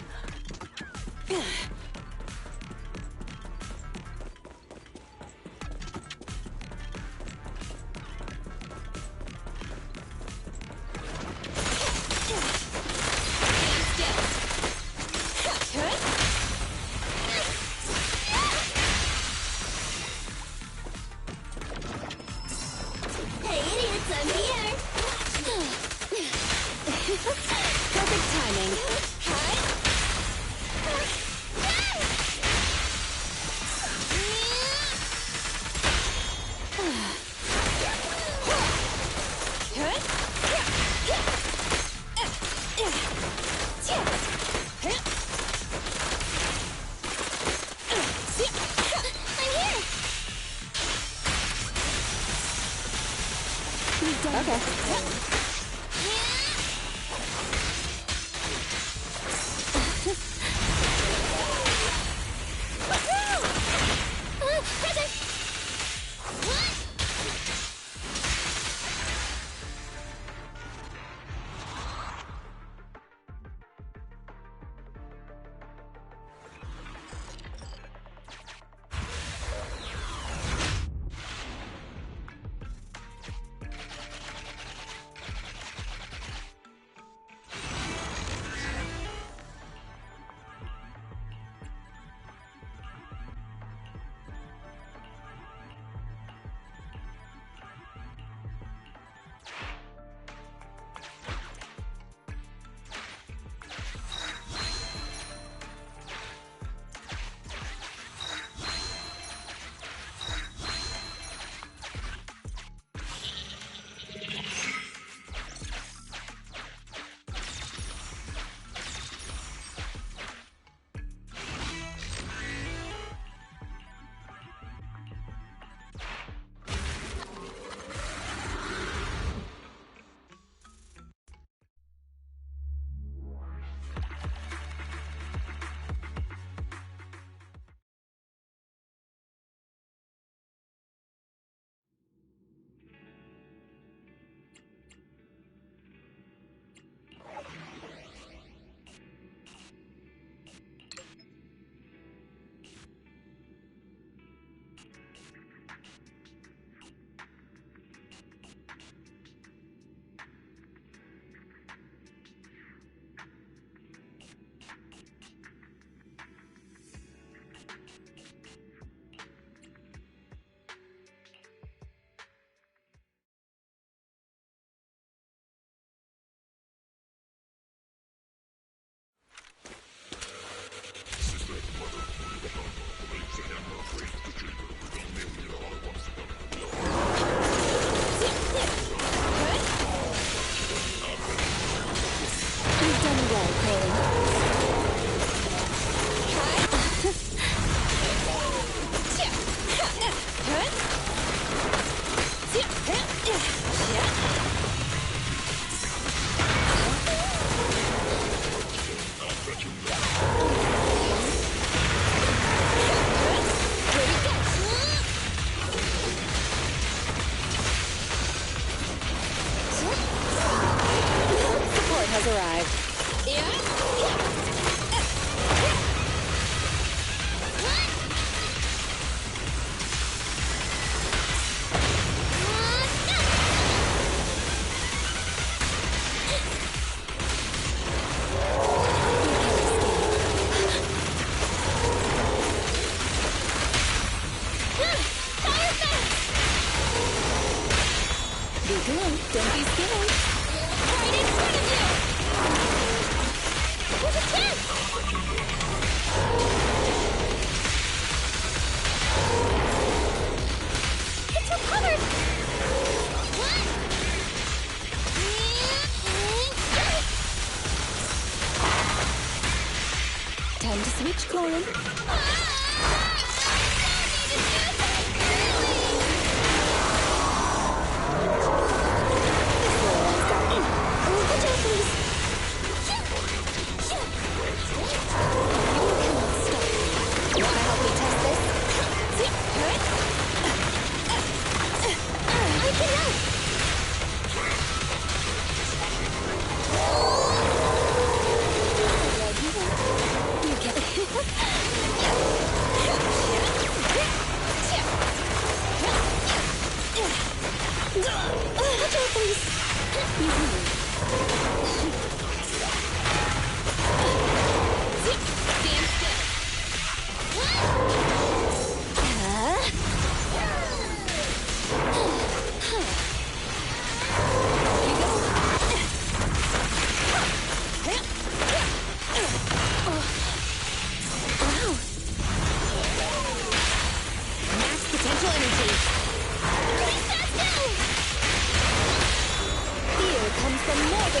Hey, idiots, I'm here! Perfect timing.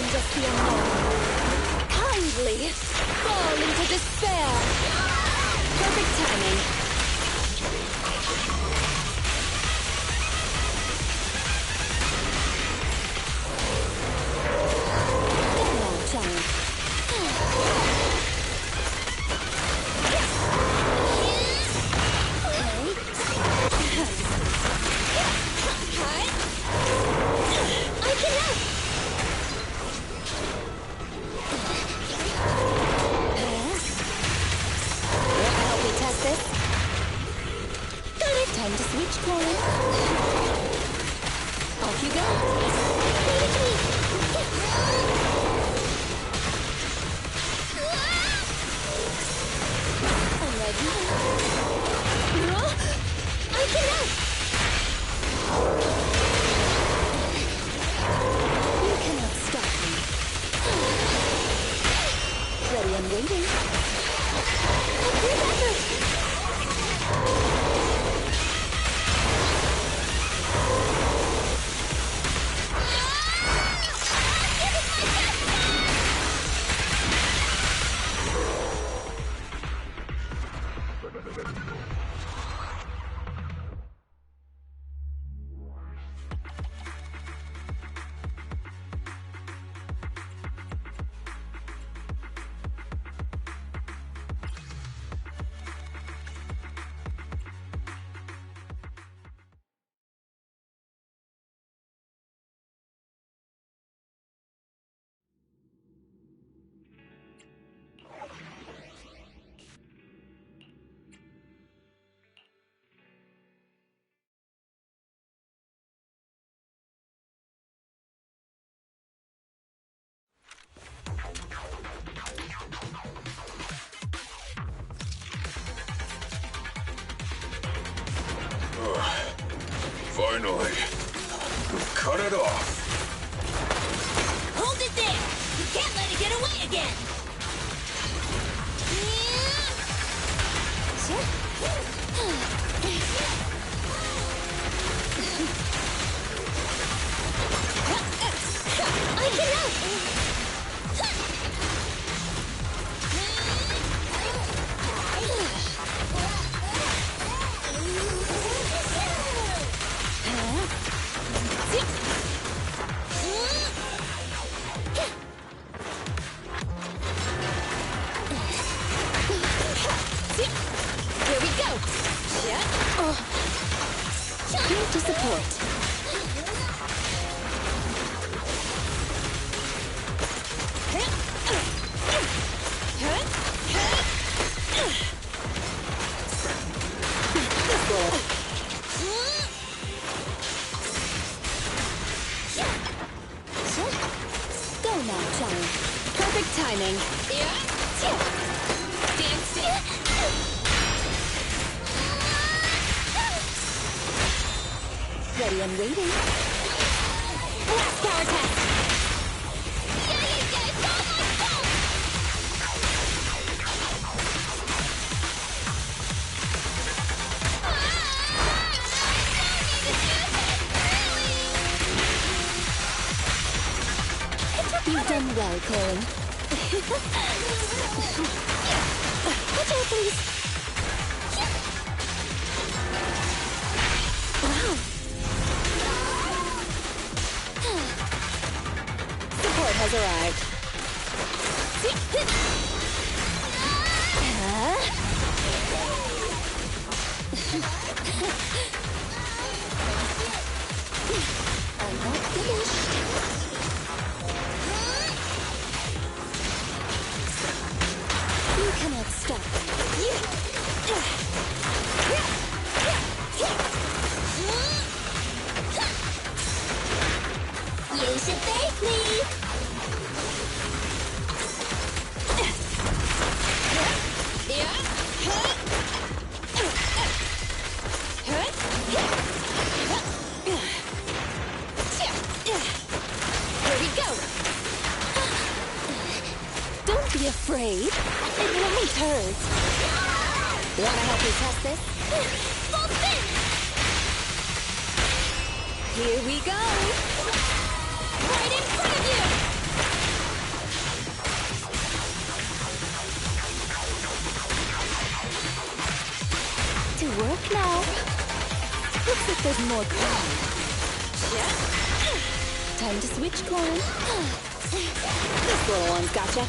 Facing just the unknown. Kindly fall into despair. Perfect timing. Come on, child. I can help! Wanna help me test this? Got it! Time to switch, Colin. Off you go! Leave it to me! I'm ready. I can help! You cannot stop me. Ready and waiting. A group effort! Finally. Cut it off. Hold it there! You can't let it get away again! I can help! Here we go! Here to support. Go now, child. Perfect timing. Ready and waiting. Blast power test. You've done well, Colin. Watch out, please. Wow. Support has arrived. I'm not finished. You cannot stop me. You should thank me. Here we go. Don't be afraid. It won't hurt. Wanna help me test this? Full spin! Here we go. Right in front of you! There's more crime. Time to switch coin. This little one's gotcha.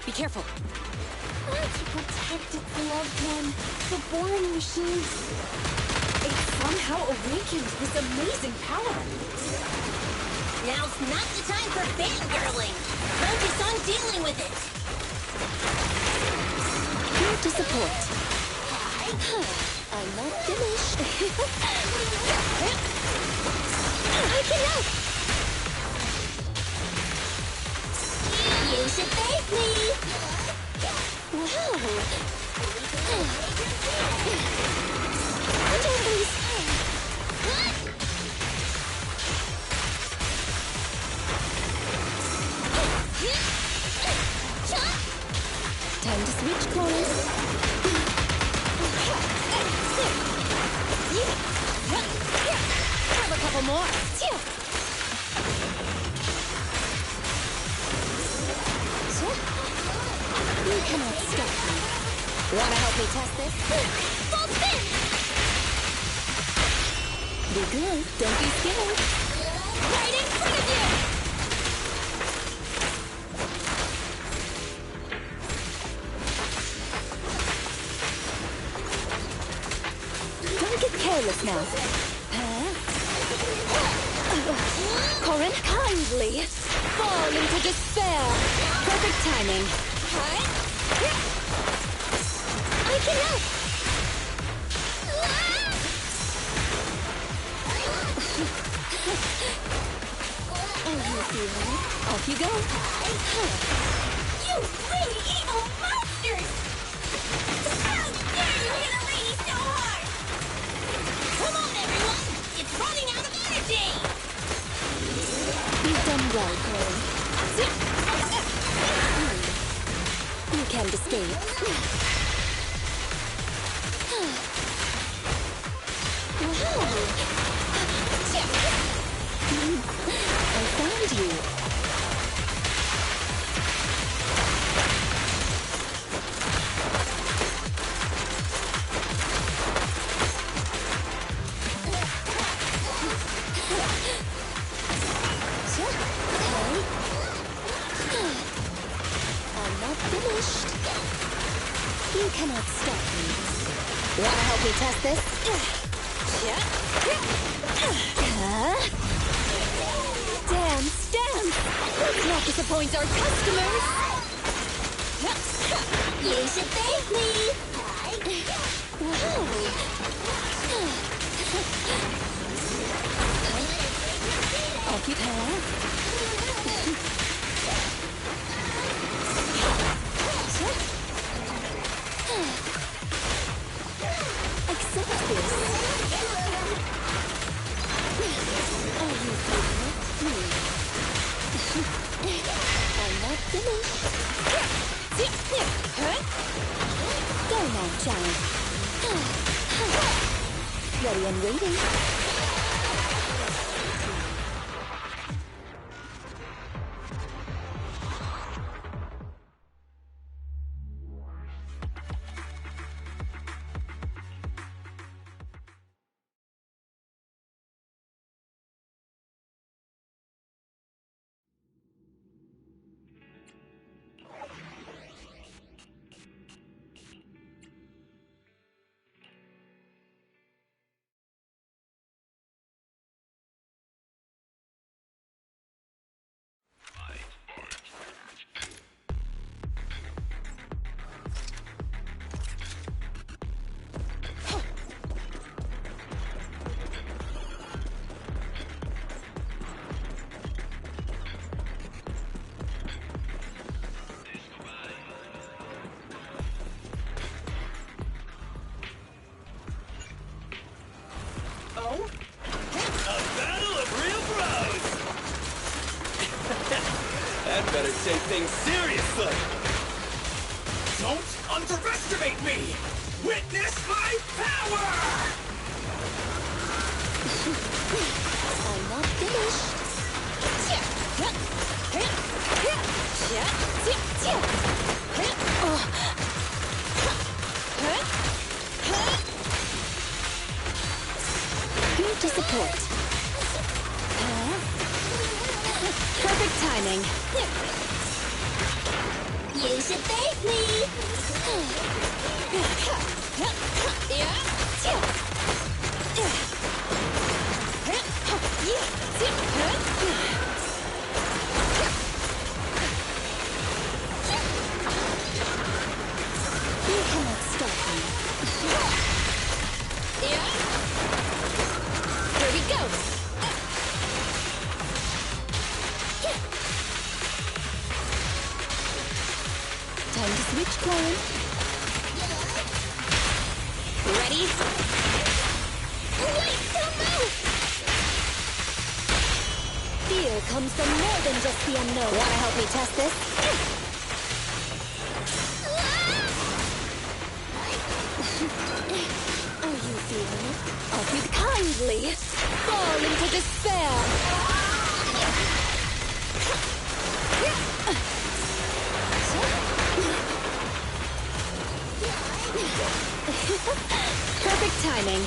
Be careful. To protect its loved one, the boring machine. It somehow awakened this amazing power. Now's not the time for fangirling. Focus on dealing with it. Here to support. I'm not finished. I can help. You should thank me. Wow. Under, please. Time to switch coins. Grab a couple more. You cannot stop me. Wanna help me test this? Full spin! Be good. Don't be scared. Right in front of you! Don't get careless now. Corin, kindly fall into despair. Perfect timing. I can help. Off you go. You really evil monsters! How dare you hit a lady so hard! Come on, everyone! It's running out of energy! You've done well, Corin. You can't escape. I found you. I'm not finished. You cannot stop me. Wanna help me test this? Dance, dance! Let's not disappoint our customers! You should thank me. Off you Accept this. Are you feeling it? I'm not finished. Go now, child. Ready and waiting. Dad better take things seriously! Don't underestimate me! Witness my power! I'm not finished. Here to support. Perfect timing. You should thank me. You cannot stop me. Here we go. Time to switch coin. Ready? Wait, don't move! Fear comes from more than just the unknown. Wanna help me test this? Are you feeling it? I'll breathe kindly. Fall into despair. Perfect timing.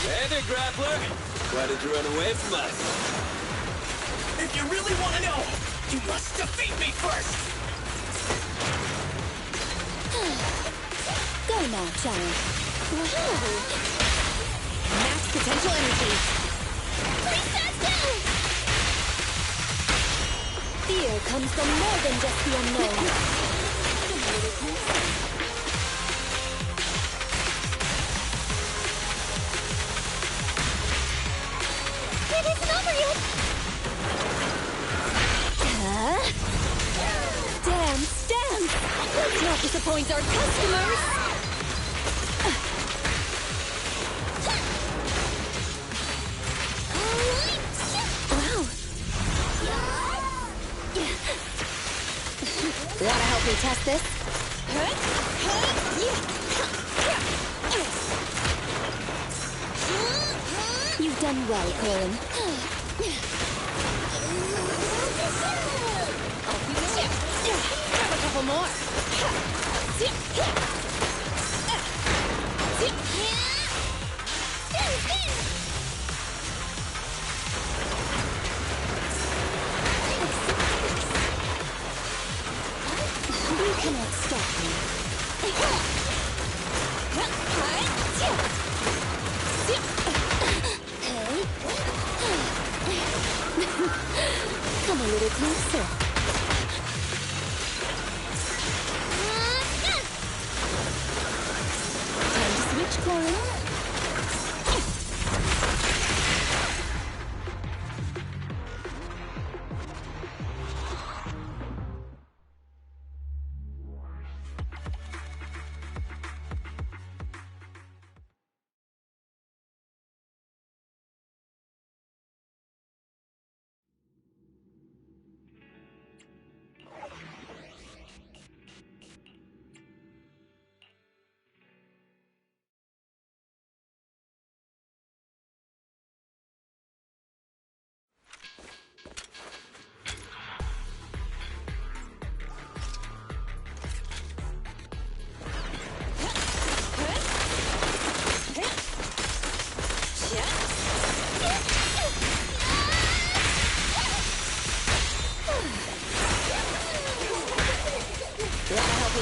Hey there, Grappler! Why did you run away from us? If you really want to know, you must defeat me first! Go now, child. Wow. Max potential energy. Fear comes from more than just the unknown. It isn't over yet! Dance! Let's not disappoint our customers! Wow! Wanna help me test this? You've done well, Colin. Grab a couple more. You cannot stop me. Come a little closer. Time to switch coin.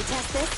Test this.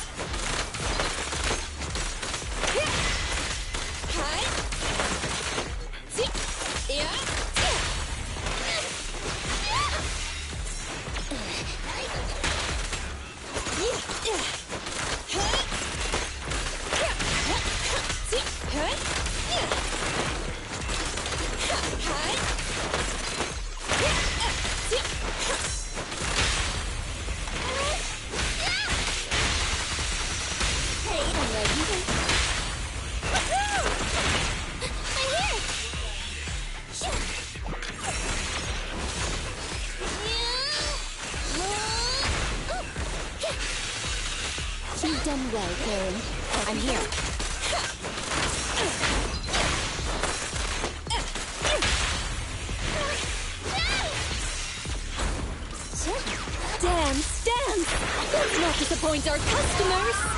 I'm here. Dance, dance! Let's not disappoint our customers!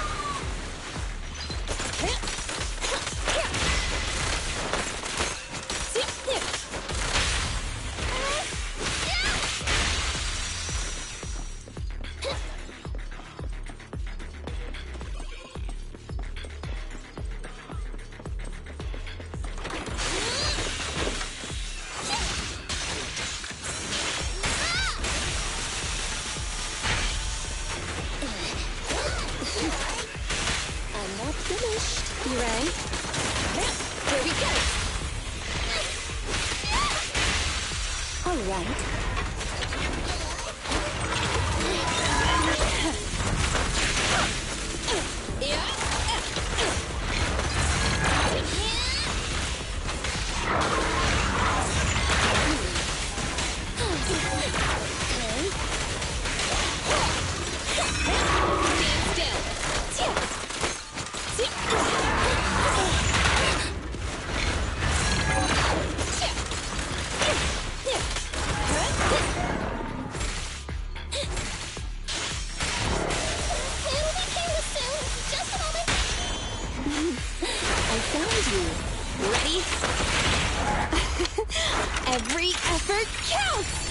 Every effort counts!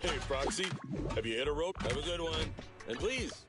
Hey, Proxy. Have you hit a rope? Have a good one. And please,